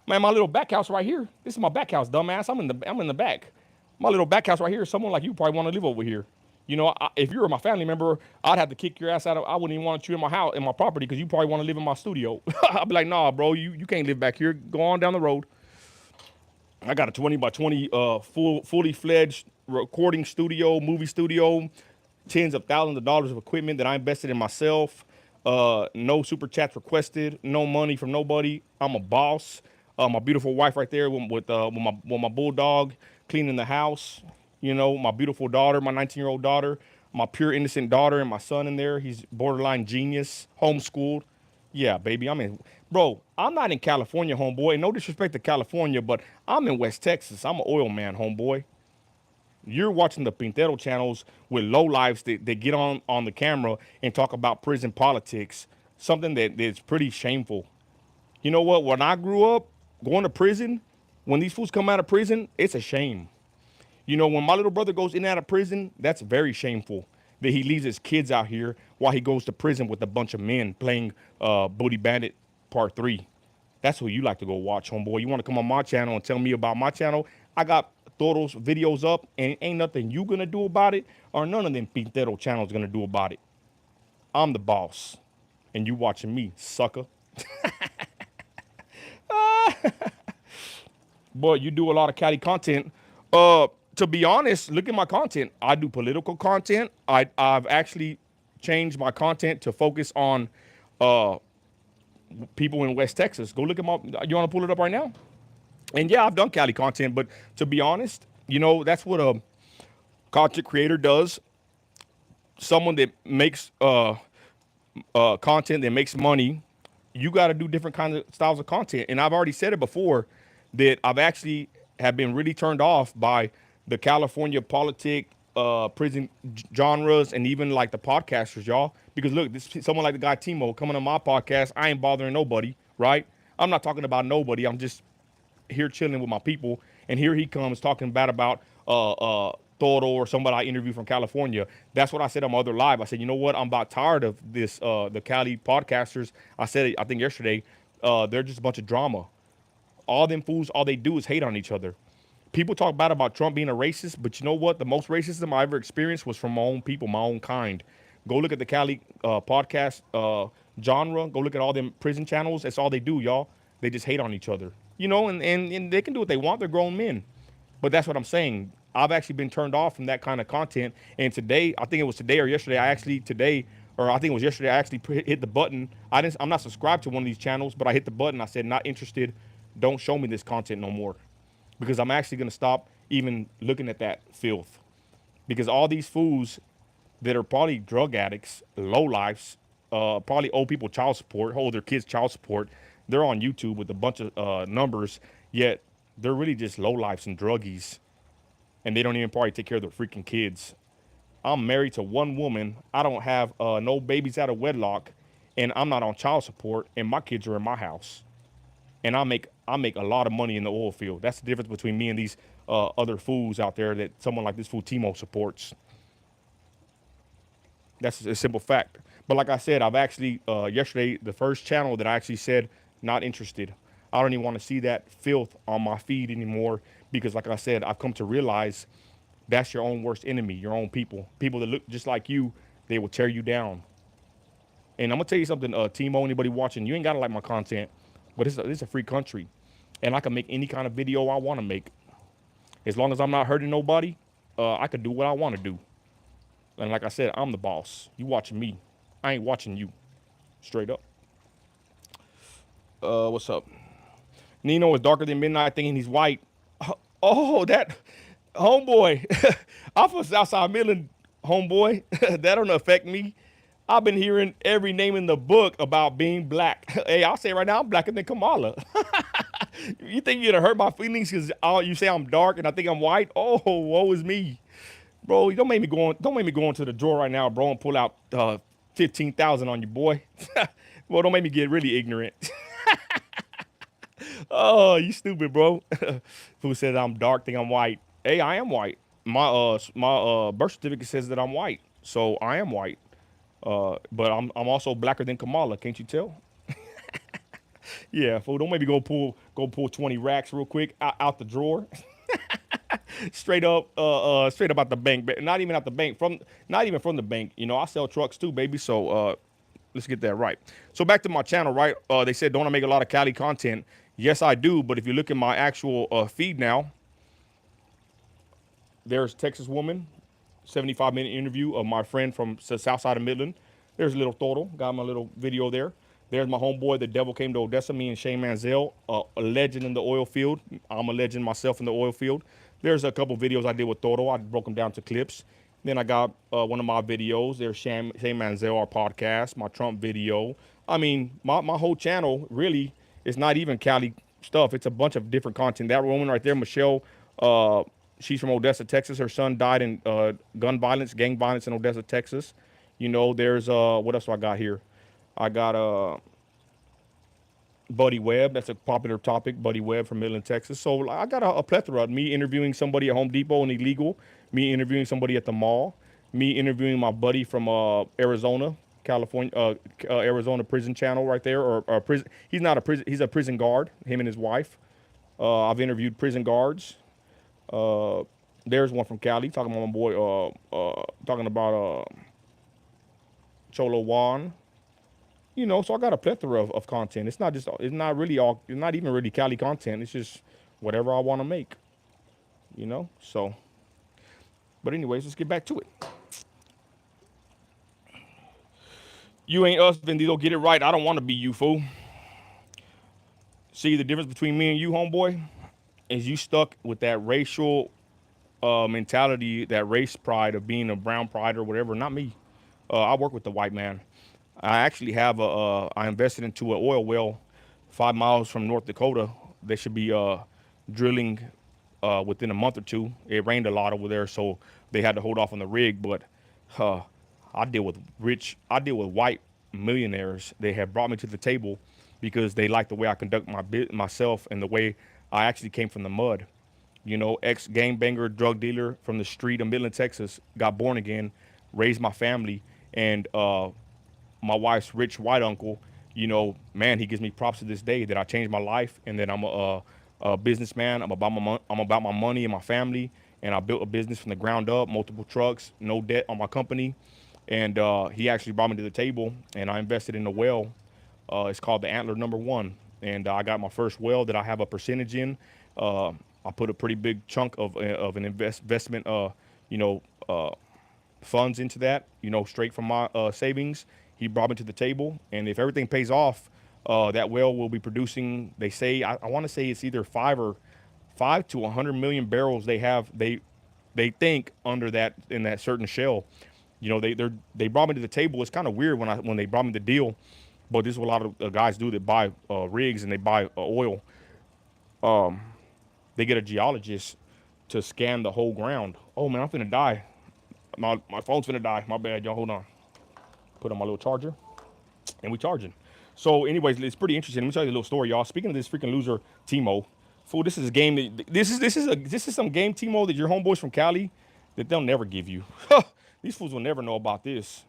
Man, my little back house right here. This is my back house, dumbass. I'm in the back. My little back house right here. Someone like you probably want to live over here. You know, if you were my family member, I'd have to kick your ass out of. I wouldn't even want you in my house, in my property, because you probably want to live in my studio. I'd be like, nah, bro, you can't live back here. Go on down the road. I got a 20 by 20 fully fledged recording studio, movie studio, tens of thousands of dollars of equipment that I invested in myself. No super chats requested, no money from nobody. I'm a boss. My beautiful wife right there with my bulldog cleaning the house. You know, my beautiful daughter, my 19-year-old daughter, my pure innocent daughter, and my son in there. He's borderline genius, homeschooled. Yeah, baby, bro, I'm not in California, homeboy. No disrespect to California, but I'm in West Texas. I'm an oil man, homeboy. You're watching the Pintero channels with lowlifes that get on the camera and talk about prison politics, something that's pretty shameful. You know what? When I grew up going to prison, when these fools come out of prison, it's a shame. You know, when my little brother goes in and out of prison, that's very shameful that he leaves his kids out here while he goes to prison with a bunch of men playing Booty Bandit Part 3. That's who you like to go watch, homeboy. You want to come on my channel and tell me about my channel? I got Toro's videos up, and ain't nothing you going to do about it, or none of them Pintero channels going to do about it. I'm the boss, and you watching me, sucker. But you do a lot of catty content. To be honest, look at my content. I do political content. I've actually changed my content to focus on people in West Texas. Go look at you want to pull it up right now? And yeah, I've done Cali content, but to be honest, you know, that's what content creator does, someone that makes content that makes money, you got to do different kinds of styles of content. And I've already said it before that I've actually have been really turned off by the California politic, prison genres, and even like the podcasters, y'all. Because look, this someone like the guy Timo coming on my podcast, I ain't bothering nobody, right? I'm not talking about nobody. I'm just here chilling with my people, and here he comes talking bad about Toro or somebody I interviewed from California. That's what I said on my other live. I said, you know what? I'm about tired of this. The Cali podcasters. I said it, I think yesterday. They're just a bunch of drama. All them fools, all they do is hate on each other. People talk bad about Trump being a racist, but you know what? The most racism I ever experienced was from my own people, my own kind. Go look at the Cali podcast genre. Go look at all them prison channels. That's all they do, y'all. They just hate on each other. You know, and they can do what they want. They're grown men. But that's what I'm saying. I've actually been turned off from that kind of content. And today, I think it was today or yesterday, I think it was yesterday, I actually hit the button. I'm not subscribed to one of these channels, but I hit the button. I said, not interested. Don't show me this content no more. Because I'm actually going to stop even looking at that filth. Because all these fools that are probably drug addicts, low lives, probably owe people child support, hold their kids child support. They're on YouTube with a bunch of numbers, yet they're really just low lives and druggies. And they don't even probably take care of their freaking kids. I'm married to one woman. I don't have no babies out of wedlock, and I'm not on child support, and my kids are in my house. And I make a lot of money in the oil field. That's the difference between me and these other fools out there that someone like this fool Timo supports. That's a simple fact. But like I said, I've actually, yesterday, the first channel that I actually said, not interested. I don't even want to see that filth on my feed anymore because, like I said, I've come to realize that's your own worst enemy, your own people. People that look just like you, they will tear you down. And I'm going to tell you something, Timo, anybody watching, you ain't got to like my content, but it's a free country. And I can make any kind of video I want to make. As long as I'm not hurting nobody, I can do what I want to do. And like I said, I'm the boss. You watching me. I ain't watching you. Straight up. What's up? Nino is darker than midnight thinking he's white. Oh, that homeboy. I'm from Southside Midland, homeboy. That don't affect me. I've been hearing every name in the book about being black. Hey, I'll say right now, I'm blacker than Kamala. You think you're gonna hurt my feelings because you say I'm dark and I think I'm white? Oh, woe is me. Bro, don't make me go into the drawer right now, bro, and pull out 15,000 on you, boy. Well, don't make me get really ignorant. Oh, you stupid, bro. Who says I'm dark, think I'm white? Hey, I am white. My birth certificate says that I'm white, so I am white. But I'm also blacker than Kamala. Can't you tell? Yeah, fool. Don't maybe go pull 20 racks real quick out the drawer. Straight up out the bank, but not even out the bank. Not even from the bank. You know, I sell trucks too, baby. So let's get that right. So back to my channel, right? They said don't I make a lot of Cali content? Yes, I do. But if you look at my actual feed now, there's Texas woman, 75-minute interview of my friend from the south side of Midland. There's little Toro, got my little video there. There's my homeboy, The Devil Came to Odessa, me and Shane Manziel, a legend in the oil field. I'm a legend myself in the oil field. There's a couple videos I did with Toro. I broke them down to clips. Then I got one of my videos. There's Shane Manziel, our podcast, my Trump video. I mean, my whole channel really is not even Cali stuff. It's a bunch of different content. That woman right there, Michelle, she's from Odessa, Texas. Her son died in gang violence in Odessa, Texas. You know, there's, what else do I got here? I got Buddy Webb. That's a popular topic, Buddy Webb from Midland, Texas. So I got a plethora. Me interviewing somebody at Home Depot and illegal. Me interviewing somebody at the mall. Me interviewing my buddy from Arizona, California, Arizona prison channel right there. Or prison. He's not a prison. He's a prison guard, him and his wife. I've interviewed prison guards. There's one from Cali talking about my boy, talking about Cholo Juan. You know, so I got a plethora of content. It's not even really Cali content. It's just whatever I want to make, you know? So, but anyways, let's get back to it. You ain't us, Vendido, get it right. I don't want to be you, fool. See, the difference between me and you, homeboy, is you stuck with that racial mentality, that race pride of being a brown pride or whatever. Not me. I work with the white man. I actually have I invested into an oil well 5 miles from North Dakota. They should be drilling within a month or two. It rained a lot over there, so they had to hold off on the rig. But uh, I deal with white millionaires. They have brought me to the table because they like the way I conduct myself and the way I actually came from the mud. You know, ex gang banger, drug dealer from the street of Midland, Texas, got born again, raised my family, and my wife's rich white uncle, you know, man, he gives me props to this day that I changed my life and that I'm a businessman. I'm about my money and my family, and I built a business from the ground up, multiple trucks, no debt on my company, and he actually brought me to the table, and I invested in a well. It's called the Antler Number One, and I got my first well that I have a percentage in. Uh, I put a pretty big chunk of an investment, you know, funds into that, you know, straight from my savings. He brought me to the table, and if everything pays off, that well will be producing. They say I want to say it's either 5 to 100 million barrels they think under that in that certain shell. You know, they brought me to the table. It's kind of weird when they brought me the deal, but this is what a lot of guys do that buy rigs and they buy oil. They get a geologist to scan the whole ground. Oh man, I'm finna die. My phone's finna die. My bad, y'all. Hold on. Put on my little charger, and we charging. So, anyways, it's pretty interesting. Let me tell you a little story, y'all. Speaking of this freaking loser, Timo, fool, this is a game. This is some game, Timo, that your homeboys from Cali that they'll never give you. These fools will never know about this.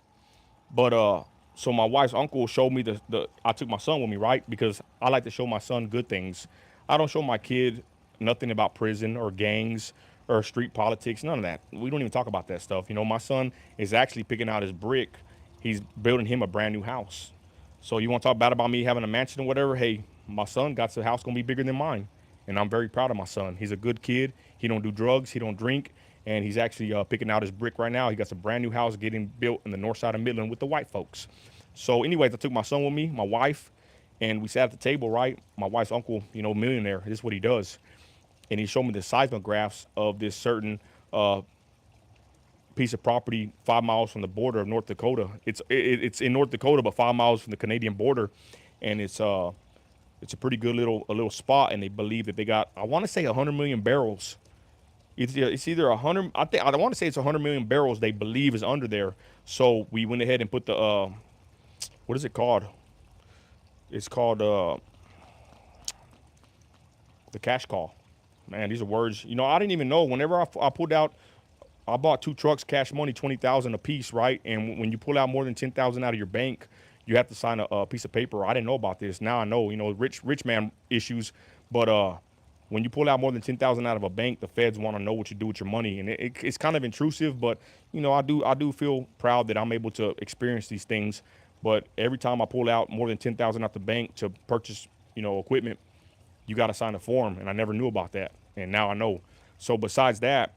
But so my wife's uncle showed me the. I took my son with me, right? Because I like to show my son good things. I don't show my kid nothing about prison or gangs or street politics. None of that. We don't even talk about that stuff. You know, my son is actually picking out his brick. He's building him a brand new house. So you want to talk bad about me having a mansion or whatever? Hey, my son got the house gonna be bigger than mine, and I'm very proud of my son. He's a good kid. He don't do drugs. He don't drink, and he's actually picking out his brick right now. He got a brand new house getting built in the north side of Midland with the white folks. So, anyways, I took my son with me, my wife, and we sat at the table. Right, my wife's uncle, you know, millionaire. This is what he does, and he showed me the seismographs of this certain piece of property 5 miles from the border of North Dakota. It's in North Dakota, but 5 miles from the Canadian border, and it's a pretty good little spot. And they believe that they got, I want to say 100 million barrels. It's either 100. I want to say it's 100 million barrels they believe is under there. So we went ahead and put the what is it called? It's called the cash call. Man, these are words. You know, I didn't even know. Whenever I pulled out, I bought 2 trucks, cash money, 20,000 a piece, right? And when you pull out more than 10,000 out of your bank, you have to sign a piece of paper. I didn't know about this. Now I know. You know, rich man issues. But when you pull out more than 10,000 out of a bank, the feds want to know what you do with your money, and it's kind of intrusive. But you know, I do feel proud that I'm able to experience these things. But every time I pull out more than 10,000 out the bank to purchase, you know, equipment, you got to sign a form, and I never knew about that, and now I know. So besides that,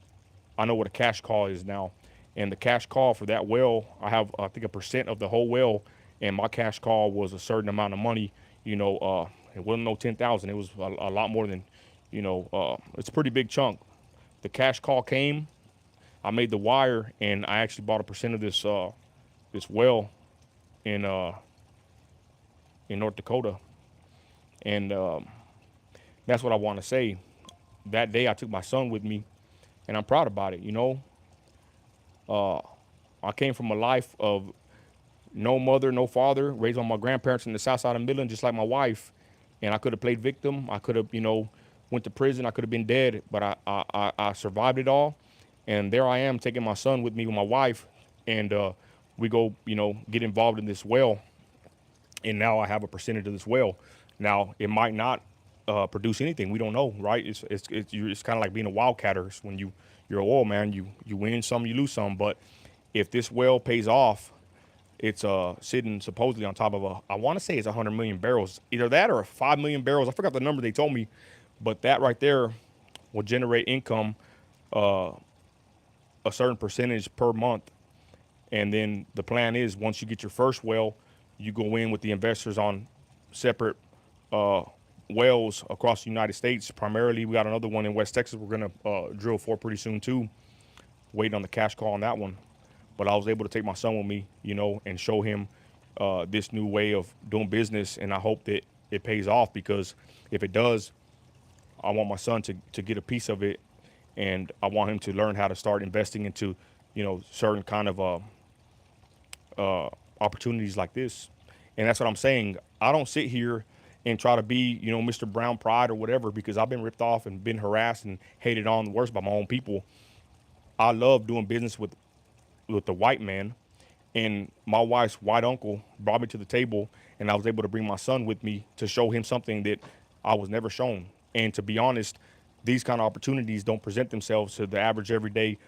I know what a cash call is now, and the cash call for that well, I have I think a percent of the whole well, and my cash call was a certain amount of money. You know, it wasn't no 10,000. It was a lot more than, you know, it's a pretty big chunk. The cash call came, I made the wire, and I actually bought a percent of this well in North Dakota, and that's what I want to say. That day, I took my son with me, and I'm proud about it. You know, I came from a life of no mother, no father, raised on my grandparents in the south side of Midland, just like my wife. And I could have played victim. I could have, you know, went to prison. I could have been dead, but I survived it all. And there I am taking my son with me with my wife, and we go, you know, get involved in this well. And now I have a percentage of this well. Now it might not produce anything. We don't know, right? It's kind of like being a wildcatter. It's when you're an oil man, you win some, you lose some. But if this well pays off, it's sitting supposedly on top of I want to say it's 100 million barrels, either that or 5 million barrels. I forgot the number they told me, but that right there will generate income, a certain percentage per month. And then the plan is once you get your first well, you go in with the investors on separate wells across the United States. Primarily, we got another one in West Texas. We're gonna drill for pretty soon too. Waiting on the cash call on that one. But I was able to take my son with me, and show him this new way of doing business. And I hope that it pays off, because if it does, I want my son to get a piece of it, and I want him to learn how to start investing into, certain kind of opportunities like this. And that's what I'm saying. I don't sit here and try to be, Mr. Brown Pride or whatever, because I've been ripped off and been harassed and hated on the worst by my own people. I love doing business with the white man, and my wife's white uncle brought me to the table, and I was able to bring my son with me to show him something that I was never shown. And to be honest, these kind of opportunities don't present themselves to the average everyday,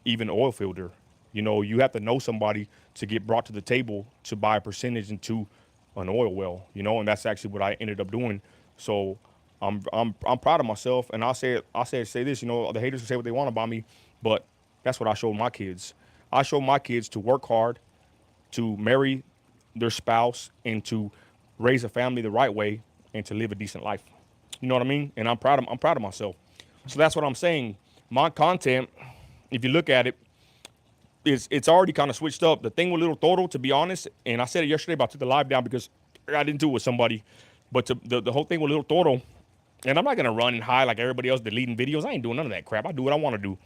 even oil fielder. You have to know somebody to get brought to the table to buy a percentage into an oil well, and that's actually what I ended up doing. So I'm proud of myself, and say this, the haters can say what they want about me, but that's what I showed my kids. I show my kids to work hard, to marry their spouse, and to raise a family the right way, and to live a decent life. You know what I mean? And I'm proud of myself. So that's what I'm saying. My content, if you look at it, it's already kind of switched up. The thing with Little Toro, to be honest, and I said it yesterday, but I took the live down because I got into it with somebody. But the whole thing with Little Toro, and I'm not gonna run and hide like everybody else deleting videos. I ain't doing none of that crap. I do what I want to do.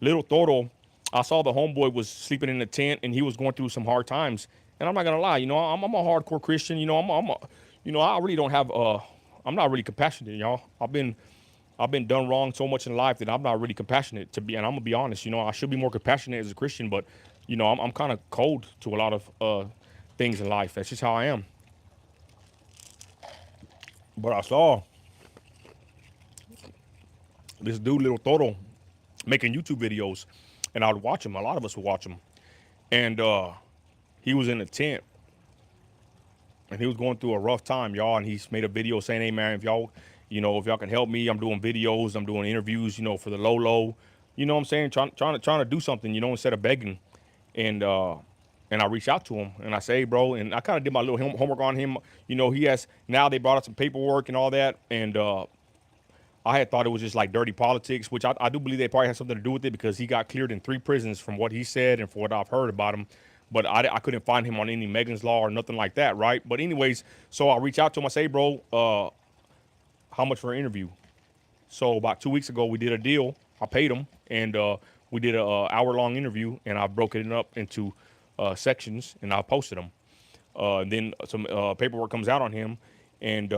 Little Toro, I saw the homeboy was sleeping in a tent and he was going through some hard times. And I'm not gonna lie, I'm a hardcore Christian. I really don't have I'm not really compassionate, y'all. I've been done wrong so much in life that I'm not really compassionate to be, and I'm gonna be honest. I should be more compassionate as a Christian, but I'm kind of cold to a lot of things in life. That's just how I am. But I saw this dude, Little Toro, making YouTube videos, and I would watch him. A lot of us would watch him, and he was in a tent, and he was going through a rough time, y'all. And he's made a video saying, "Hey, man, if y'all can help me, I'm doing videos, I'm doing interviews, for the low. You know what I'm saying? Trying to do something, instead of begging." And I reached out to him and I say, "Hey, bro," and I kind of did my little homework on him. Now they brought out some paperwork and all that, and I had thought it was just like dirty politics, which I do believe they probably had something to do with it, because he got cleared in 3 prisons from what he said and from what I've heard about him. But I couldn't find him on any Megan's Law or nothing like that, right? But anyways, so I reached out to him. I say, "Hey, bro, how much for an interview?" So about 2 weeks ago, we did a deal. I paid him, and we did an hour-long interview, and I broke it up into sections, and I posted them. Then some paperwork comes out on him, and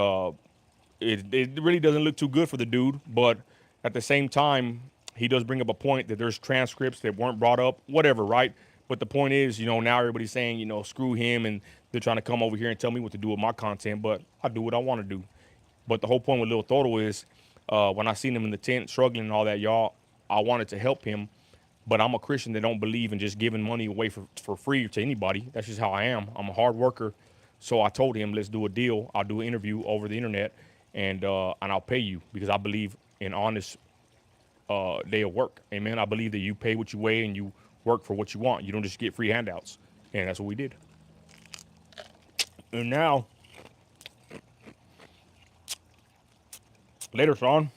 it really doesn't look too good for the dude. But at the same time, he does bring up a point that there's transcripts that weren't brought up, whatever, right? But the point is, now everybody's saying, screw him, and they're trying to come over here and tell me what to do with my content, but I do what I want to do. But the whole point with Lil Toro is, when I seen him in the tent struggling and all that, y'all, I wanted to help him. But I'm a Christian that don't believe in just giving money away for free to anybody. That's just how I am. I'm a hard worker. So I told him, let's do a deal. I'll do an interview over the internet, and I'll pay you, because I believe in honest day of work. Amen. I believe that you pay what you weigh and you work for what you want. You don't just get free handouts. And that's what we did. And now, later on,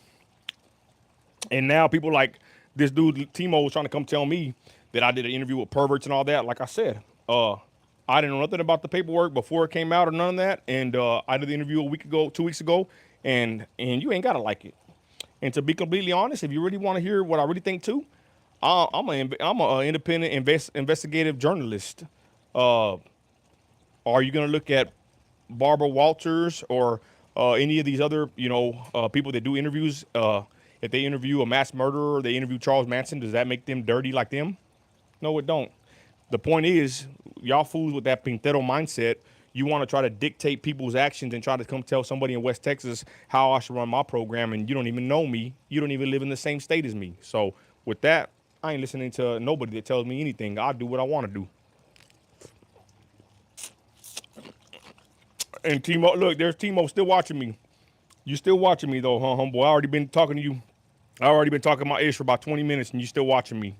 and now people like this dude Timo was trying to come tell me that I did an interview with perverts and all that. Like I said, I didn't know nothing about the paperwork before it came out or none of that. And I did the interview 2 weeks ago, and you ain't gotta like it. And to be completely honest, if you really want to hear what I really think too, I'm an independent investigative journalist. Are you gonna look at Barbara Walters or any of these other people that do interviews? If they interview a mass murderer, they interview Charles Manson, does that make them dirty like them? No, it don't. The point is, y'all fools with that Pintero mindset, you want to try to dictate people's actions and try to come tell somebody in West Texas how I should run my program, and you don't even know me. You don't even live in the same state as me. So with that, I ain't listening to nobody that tells me anything. I do what I want to do. And Timo, look, there's Timo still watching me. You still watching me though, huh, homeboy? I already been talking to you. I already been talking my ish for about 20 minutes, and you still watching me.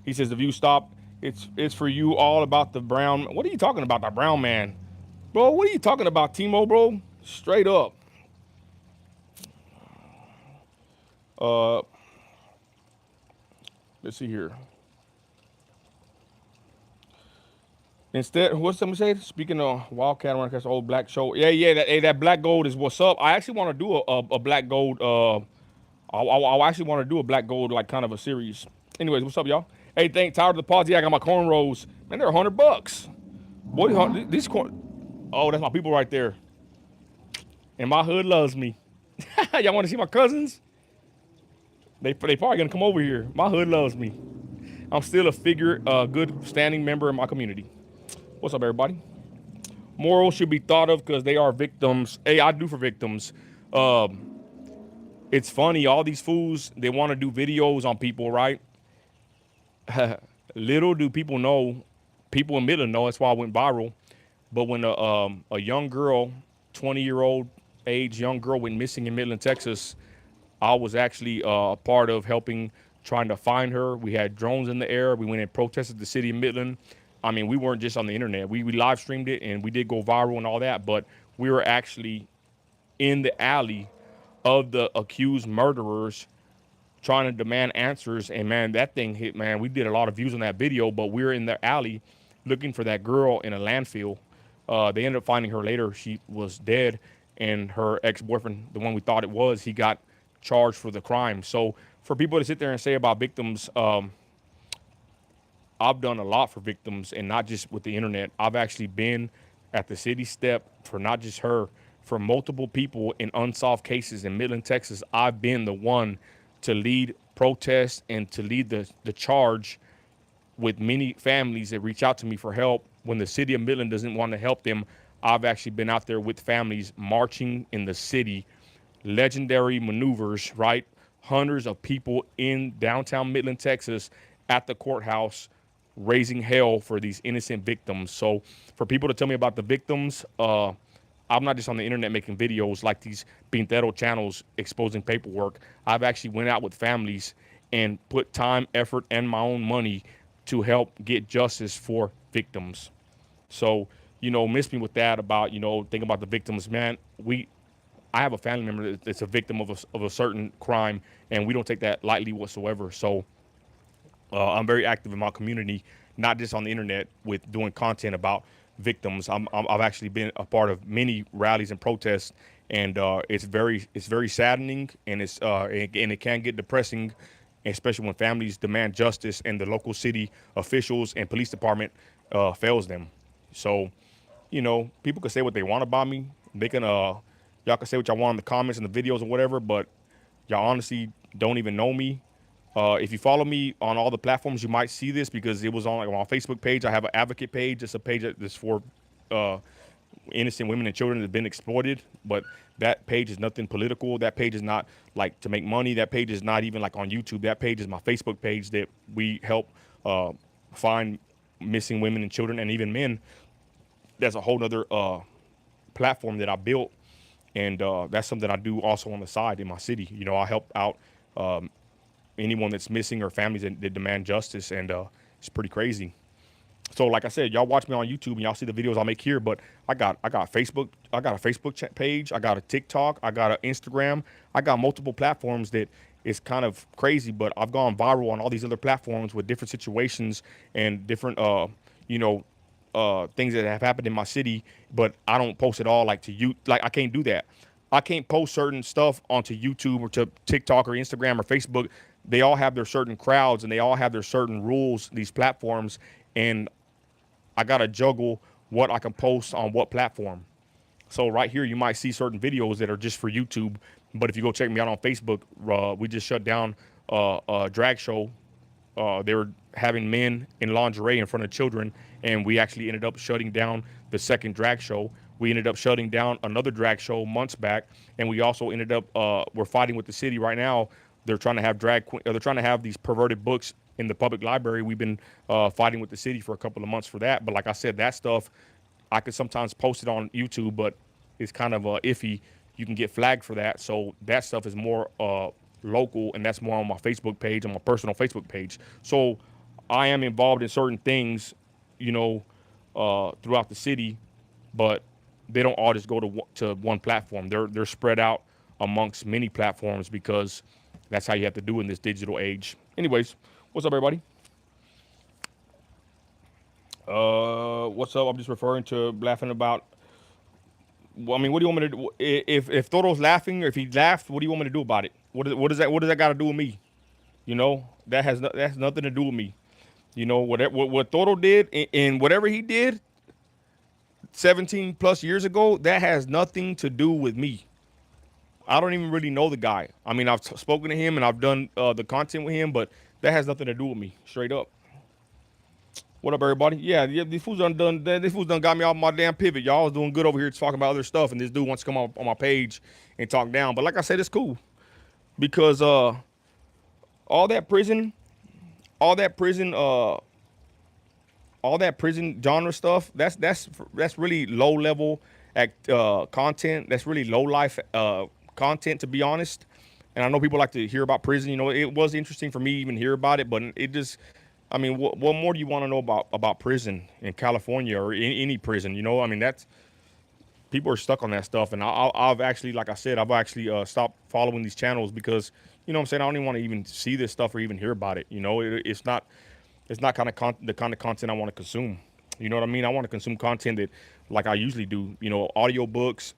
He says, "The view stopped. It's for you all about the brown." What are you talking about, the brown man? Bro, what are you talking about, Timo, bro? Straight up. Uh, let's see here. Instead, what's somebody say? Speaking of Wildcat, I that's old black show. Yeah. That black gold is what's up. I actually want to do a black gold. I actually want to do a black gold like kind of a series. Anyways, what's up, y'all? Hey, tired of the pause. Yeah, I got my cornrows. Man, they're $100. Boy, these corn. Oh, that's my people right there. And my hood loves me. Y'all want to see my cousins? They probably gonna come over here. My hood loves me. I'm still a good standing member in my community. What's up, everybody? Morals should be thought of because they are victims. Hey, I do for victims. It's funny. All these fools, they want to do videos on people, right? Little do people know, people in Midland know. That's why I went viral. But when a young girl, 20-year-old age young girl went missing in Midland, Texas, I was actually a part of helping trying to find her. We had drones in the air. We went and protested the city of Midland. I mean, we weren't just on the internet. We live streamed it and we did go viral and all that, but we were actually in the alley of the accused murderers trying to demand answers. And man, that thing hit, man. We did a lot of views on that video, but we were in the alley looking for that girl in a landfill. They ended up finding her later. She was dead, and her ex-boyfriend, the one we thought it was, he got charged for the crime. So for people to sit there and say about victims, I've done a lot for victims, and not just with the internet. I've actually been at the city step for not just her, for multiple people in unsolved cases in Midland, Texas. I've been the one to lead protests and to lead the charge with many families that reach out to me for help. When the city of Midland doesn't want to help them, I've actually been out there with families marching in the city, legendary maneuvers, right? Hundreds of people in downtown Midland, Texas at the courthouse raising hell for these innocent victims. So for people to tell me about the victims, I'm not just on the internet making videos like these Pintero channels exposing paperwork. I've actually went out with families and put time, effort, and my own money to help get justice for victims. So, miss me with that about, thinking about the victims. Man, I have a family member that's a victim of a certain crime, and we don't take that lightly whatsoever. So I'm very active in my community, not just on the internet with doing content about victims. I've actually been a part of many rallies and protests, and it's very saddening, and it can get depressing, especially when families demand justice and the local city officials and police department fails them. So, people can say what they want about me. They can y'all can say what y'all want in the comments and the videos or whatever, but y'all honestly don't even know me. If you follow me on all the platforms, you might see this because it was on my Facebook page. I have an advocate page. It's a page that's for innocent women and children that have been exploited. But that page is nothing political. That page is not like to make money. That page is not even like on YouTube. That page is my Facebook page that we help find missing women and children and even men. That's a whole nother platform that I built. And that's something I do also on the side in my city. I help out anyone that's missing or families that demand justice, and it's pretty crazy. So like I said, y'all watch me on YouTube and y'all see the videos I make here, but I got Facebook, I got a Facebook page, I got a TikTok, I got an Instagram, I got multiple platforms that is kind of crazy, but I've gone viral on all these other platforms with different situations and different things that have happened in my city, but I don't post it all like to you. Like I can't do that. I can't post certain stuff onto YouTube or to TikTok or Instagram or Facebook. They all have their certain crowds and they all have their certain rules, these platforms, and I got to juggle what I can post on what platform. So right here, you might see certain videos that are just for YouTube, but if you go check me out on Facebook, we just shut down a drag show. They were having men in lingerie in front of children, and we actually ended up shutting down the second drag show. We ended up shutting down another drag show months back, and we also ended up we're fighting with the city right now. They're trying to have they're trying to have these perverted books in the public library. We've been fighting with the city for a couple of months for that. But like I said, that stuff I could sometimes post it on YouTube, but it's kind of iffy. You can get flagged for that. So that stuff is more local, and that's more on my Facebook page, on my personal Facebook page. So I am involved in certain things, throughout the city, but they don't all just go to one platform. They're spread out amongst many platforms because That's how you have to do in this digital age. Anyways, what's up, everybody? What's up? I'm just referring to laughing about. Well, I mean, what do you want me to do? If Toro's laughing, or if he laughed, what do you want me to do about it? What does that got to do with me? You know, that has nothing to do with me. You know, what Toro did and whatever he did 17 plus years ago, that has nothing to do with me. I don't even really know the guy. I mean, I've spoken to him and I've done the content with him, but that has nothing to do with me, straight up. What up, everybody? Yeah, these fools done. These fools done got me off my damn pivot. Y'all was doing good over here talking about other stuff, and this dude wants to come on my page and talk down. But like I said, it's cool because all that prison, all that prison, all that prison genre stuff. That's really low level content. That's really low life content, to be honest. And I know people like to hear about prison. You know, it was interesting for me to even hear about it, but it just, I mean, what more do you want to know about prison in California or any prison? You know, I mean, that's people are stuck on that stuff, and I've actually, like I said, I've actually stopped following these channels because, you know what I'm saying, I don't even want to even see this stuff or even hear about it. You know, it's not the kind of content I want to consume. You know what I mean? I want to consume content that, like I usually do. You know, audio books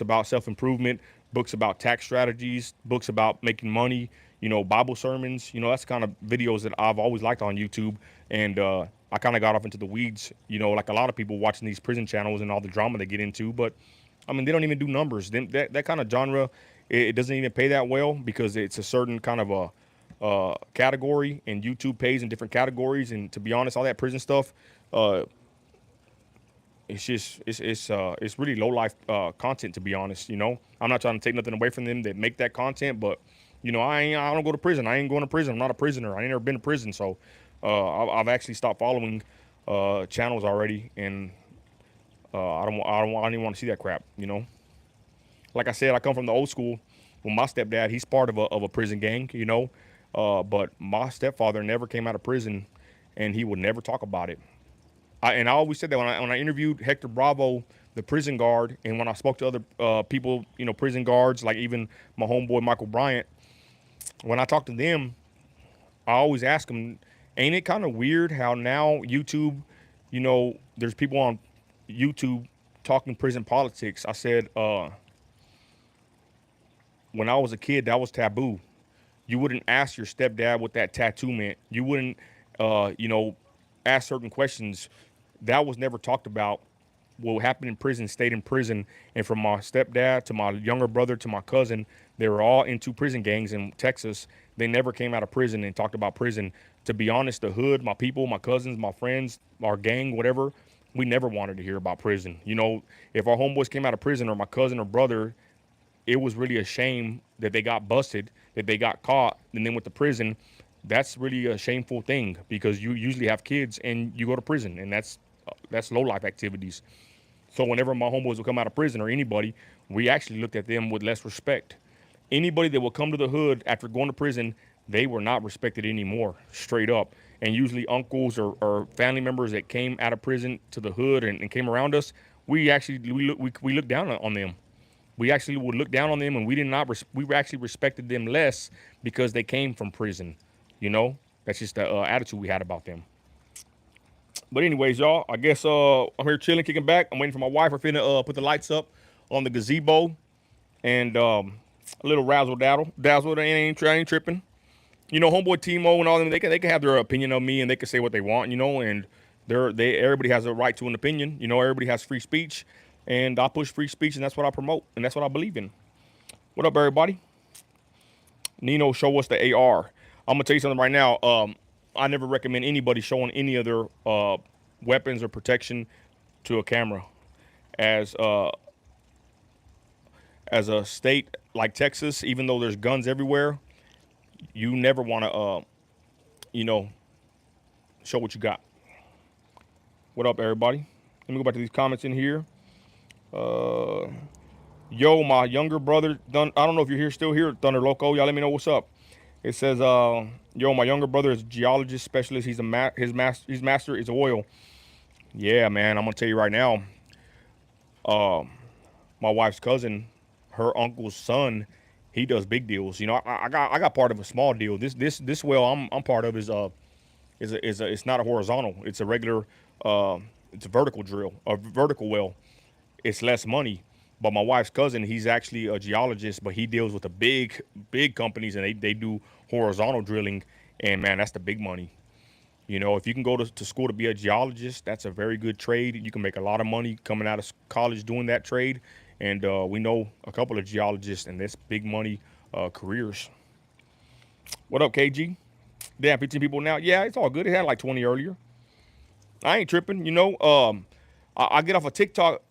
about self improvement, books about tax strategies, books about making money. You know, Bible sermons. You know, that's the kind of videos that I've always liked on YouTube. And I kind of got off into the weeds. You know, like a lot of people watching these prison channels and all the drama they get into. But I mean, they don't even do numbers. That kind of genre, it doesn't even pay that well because it's a certain kind of a category, and YouTube pays in different categories. And to be honest, all that prison stuff, uh, it's really low life content. To be honest, you know, I'm not trying to take nothing away from them that make that content, but you know, I don't go to prison. I ain't going to prison. I'm not a prisoner. I ain't never been to prison, so I've actually stopped following channels already, and I don't even want to see that crap. You know, like I said, I come from the old school. Well, my stepdad, he's part of a prison gang. You know, but my stepfather never came out of prison, and he would never talk about it. And I always said that when I interviewed Hector Bravo, the prison guard, and when I spoke to other people, you know, prison guards, like even my homeboy Michael Bryant, when I talk to them, I always ask them, ain't it kind of weird how now YouTube, you know, there's people on YouTube talking prison politics. I said, when I was a kid, that was taboo. You wouldn't ask your stepdad what that tattoo meant. You wouldn't, you know, ask certain questions. That was never talked about. What happened in prison stayed in prison. And from my stepdad to my younger brother to my cousin, they were all into prison gangs in Texas. They never came out of prison and talked about prison. To be honest, the hood, my people, my cousins, my friends, our gang, whatever, we never wanted to hear about prison. You know, if our homeboys came out of prison or my cousin or brother, it was really a shame that they got busted, that they got caught, and then went to prison. That's really a shameful thing because you usually have kids and you go to prison, and that's low life activities. So whenever my homeboys would come out of prison or anybody, we actually looked at them with less respect. Anybody that would come to the hood after going to prison, they were not respected anymore, straight up. And usually uncles or family members that came out of prison to the hood and came around us, we looked down on them. We actually would look down on them, and we did not. We actually respected them less because they came from prison. You know, that's just the attitude we had about them. But anyways, y'all, I guess I'm here chilling, kicking back. I'm waiting for my wife. We're finna put the lights up on the gazebo and a little razzle dazzle. They ain't tripping. You know, homeboy Timo and all them. They can have their opinion of me, and they can say what they want. You know, and everybody has a right to an opinion. You know, everybody has free speech, and I push free speech, and that's what I promote, and that's what I believe in. What up, everybody? Nino, show us the AR. I'm gonna tell you something right now. I never recommend anybody showing any of their weapons or protection to a camera. As as a state like Texas, even though there's guns everywhere, you never want to, you know, show what you got. What up, everybody? Let me go back to these comments in here. Yo, my younger brother, I don't know if you're still here, Thunder Loco. Y'all let me know what's up. It says, yo, my younger brother is a geologist specialist. His master is oil. Yeah, man, I'm gonna tell you right now. My wife's cousin, her uncle's son, he does big deals. You know, I got part of a small deal. This well I'm part of is a it's not a horizontal. It's a regular it's a vertical drill, a vertical well. It's less money. But my wife's cousin, he's actually a geologist, but he deals with the big companies, and they do horizontal drilling. And man, that's the big money. You know, if you can go to school to be a geologist, that's a very good trade. You can make a lot of money coming out of college doing that trade. And we know a couple of geologists, and that's big money careers. What up, KG? Damn, 15 people now. Yeah, it's all good. It had like 20 earlier. I ain't tripping. You know, I get off of TikTok.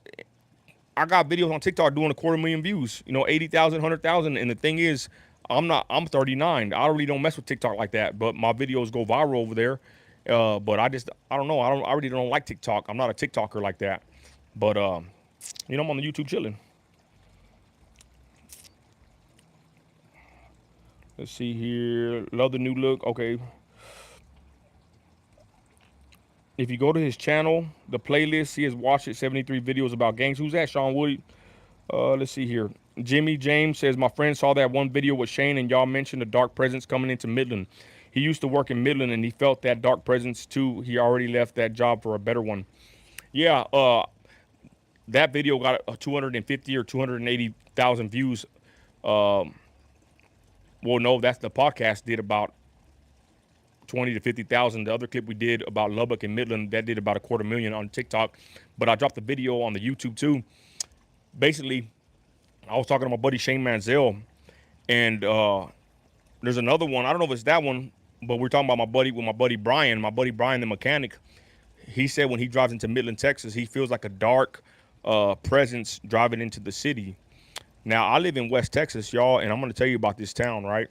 I got videos on TikTok doing 250,000 views. You know, 80,000, 100,000. And the thing is, I'm 39. I really don't mess with TikTok like that. But my videos go viral over there. But I don't know. I really don't like TikTok. I'm not a TikToker like that. But you know, I'm on the YouTube chilling. Let's see here. Love the new look. Okay. If you go to his channel, the playlist, he has watched it 73 videos about gangs. Who's that? Sean Wood. Let's see here. Jimmy James says, my friend saw that one video with Shane and y'all mentioned a dark presence coming into Midland. He used to work in Midland and he felt that dark presence too. He already left that job for a better one. Yeah, that video got 250 or 280,000 views. Well, no, that's the podcast did about 20 to 50,000. The other clip we did about Lubbock and Midland, that did about 250,000 on TikTok. But I dropped the video on the YouTube too. Basically, I was talking to my buddy Shane Manziel, and there's another one. I don't know if it's that one, but we're talking about my buddy Brian. My buddy Brian, the mechanic. He said when he drives into Midland, Texas, he feels like a dark presence driving into the city. Now, I live in West Texas, y'all, and I'm going to tell you about this town, right?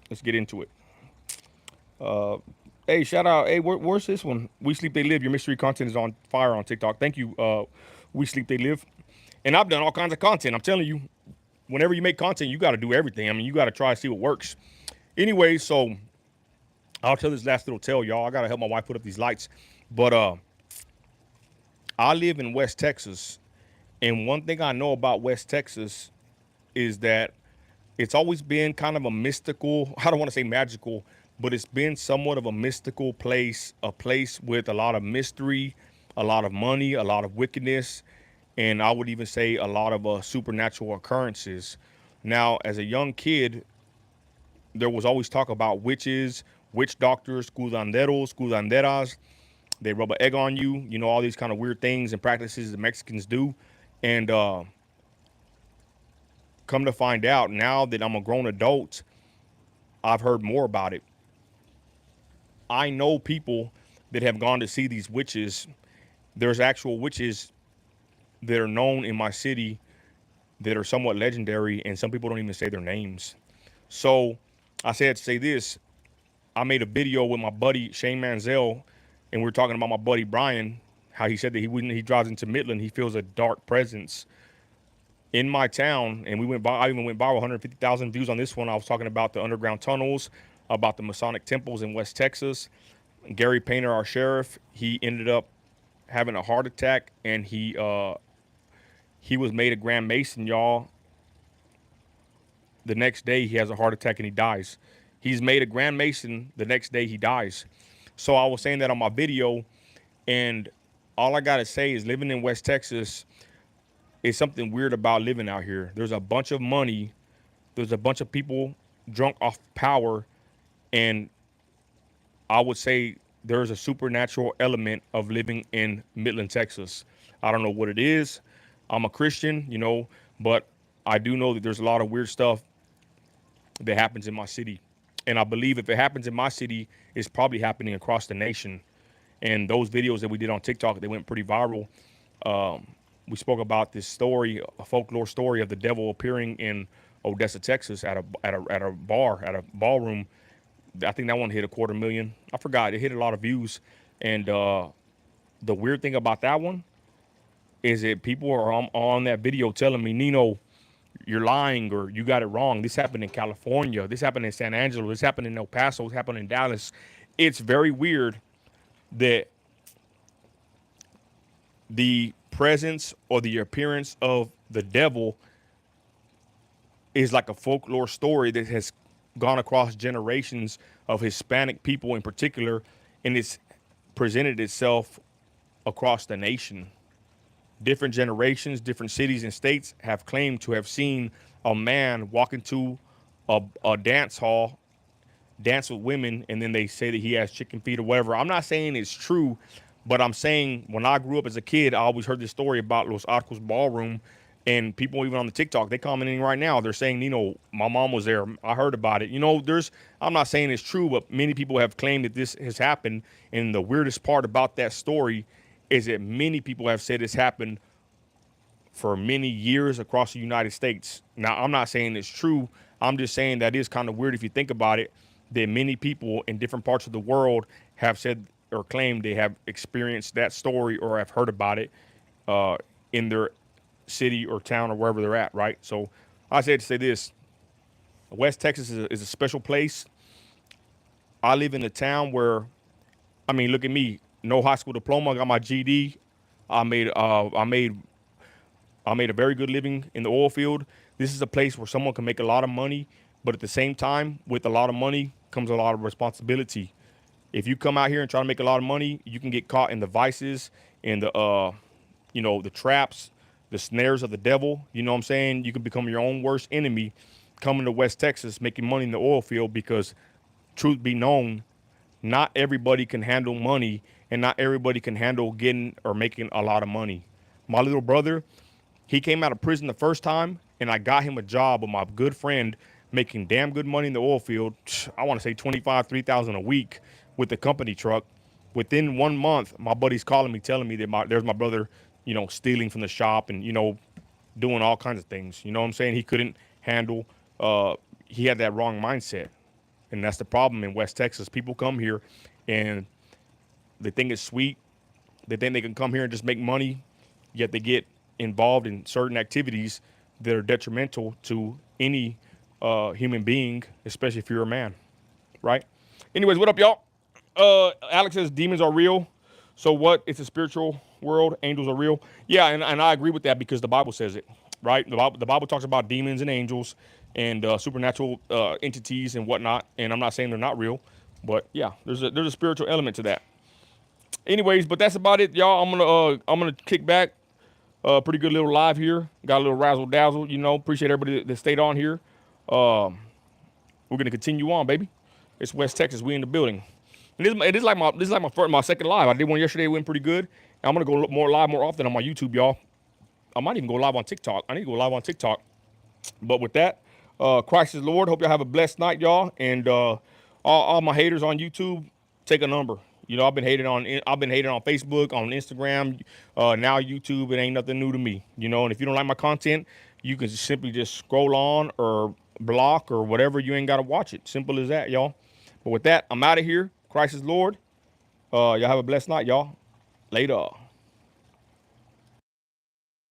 Let's get into it. Hey, shout out. Hey, where's this one? We Sleep, They Live. Your mystery content is on fire on TikTok. Thank you, We Sleep, They Live. And I've done all kinds of content. I'm telling you, whenever you make content, you got to do everything. I mean, you got to try to see what works. Anyway, so I'll tell this last little tale, y'all. I got to help my wife put up these lights. But I live in West Texas. And one thing I know about West Texas is that it's always been kind of a mystical, I don't want to say magical, but it's been somewhat of a mystical place, a place with a lot of mystery, a lot of money, a lot of wickedness, and I would even say a lot of supernatural occurrences. Now, as a young kid, there was always talk about witches, witch doctors, curanderos, curanderas. They rub an egg on you, you know, all these kind of weird things and practices the Mexicans do. And come to find out, now that I'm a grown adult, I've heard more about it. I know people that have gone to see these witches. There's actual witches that are known in my city that are somewhat legendary, and some people don't even say their names. So I said to say this. I made a video with my buddy Shane Manziel, and we are talking about my buddy Brian, how he said that when he drives into Midland, he feels a dark presence in my town. And I even went viral, 150,000 views on this one. I was talking about the underground tunnels, about the Masonic temples in West Texas. Gary Painter, our sheriff, he ended up having a heart attack, and he was made a Grand Mason, y'all. The next day, he has a heart attack and he dies. He's made a Grand Mason. The next day, he dies. So I was saying that on my video, and all I got to say is living in West Texas is something weird about living out here. There's a bunch of money. There's a bunch of people drunk off power, and I would say there's a supernatural element of living in Midland, Texas. I don't know what it is. I'm a Christian, you know, but I do know that there's a lot of weird stuff that happens in my city. And I believe if it happens in my city, it's probably happening across the nation. And those videos that we did on TikTok, they went pretty viral. We spoke about this story, a folklore story of the devil appearing in Odessa, Texas, at a ballroom. I think that one hit 250,000. I forgot. It hit a lot of views. And the weird thing about that one is that people are on that video telling me, Nino, you're lying, or you got it wrong. This happened in California. This happened in San Angelo. This happened in El Paso. This happened in Dallas. It's very weird that the presence or the appearance of the devil is like a folklore story that has gone across generations of Hispanic people in particular, and it's presented itself across the nation. Different generations, different cities and states have claimed to have seen a man walk into a dance hall, dance with women, and then they say that he has chicken feet or whatever. I'm not saying it's true, but I'm saying when I grew up as a kid, I always heard this story about Los Arcos Ballroom, and people even on the TikTok, they commenting right now. They're saying, my mom was there. I heard about it. I'm not saying it's true, but many people have claimed that this has happened. And the weirdest part about that story is that many people have said it's happened for many years across the United States. Now, I'm not saying it's true. I'm just saying that is kind of weird if you think about it, that many people in different parts of the world have said or claimed they have experienced that story or have heard about it in their city or town or wherever they're at, right? So I said to say this, West Texas is a special place. I live in a town where, look at me, no high school diploma, I got my GED. I made a very good living in the oil field. This is a place where someone can make a lot of money, but at the same time, with a lot of money comes a lot of responsibility. If you come out here and try to make a lot of money, you can get caught in the vices and the traps, the snares of the devil. You know what I'm saying? You can become your own worst enemy coming to West Texas, making money in the oil field because, truth be known, not everybody can handle money and not everybody can handle getting or making a lot of money. My little brother, he came out of prison the first time, and I got him a job with my good friend making damn good money in the oil field. I want to say $3,000 a week with the company truck. Within 1 month, my buddy's calling me, telling me that there's my brother, stealing from the shop and, doing all kinds of things. You know what I'm saying? He couldn't handle, he had that wrong mindset. And that's the problem in West Texas. People come here and they think it's sweet. They think they can come here and just make money, yet they get involved in certain activities that are detrimental to any human being, especially if you're a man, right? Anyways, what up, y'all? Alex says demons are real. So what? It's a spiritual world. Angels are real. Yeah, and I agree with that because the Bible says it, right? The Bible talks about demons and angels and supernatural entities and whatnot. And I'm not saying they're not real, but yeah, there's a spiritual element to that. Anyways, but that's about it, y'all. I'm gonna kick back. Pretty good little live here. Got a little razzle dazzle. Appreciate everybody that stayed on here. We're gonna continue on, baby. It's West Texas. We in the building. And this is like my second live. I did one yesterday. It went pretty good. And I'm gonna go more live more often on my YouTube, y'all. I might even go live on TikTok. I need to go live on TikTok. But with that, Christ is Lord. Hope y'all have a blessed night, y'all. And all my haters on YouTube, take a number. I've been hating on Facebook, on Instagram, now YouTube. It ain't nothing new to me. And if you don't like my content, you can simply just scroll on or block or whatever. You ain't got to watch it. Simple as that, y'all. But with that, I'm out of here. Christ is Lord. Y'all have a blessed night, y'all. Later.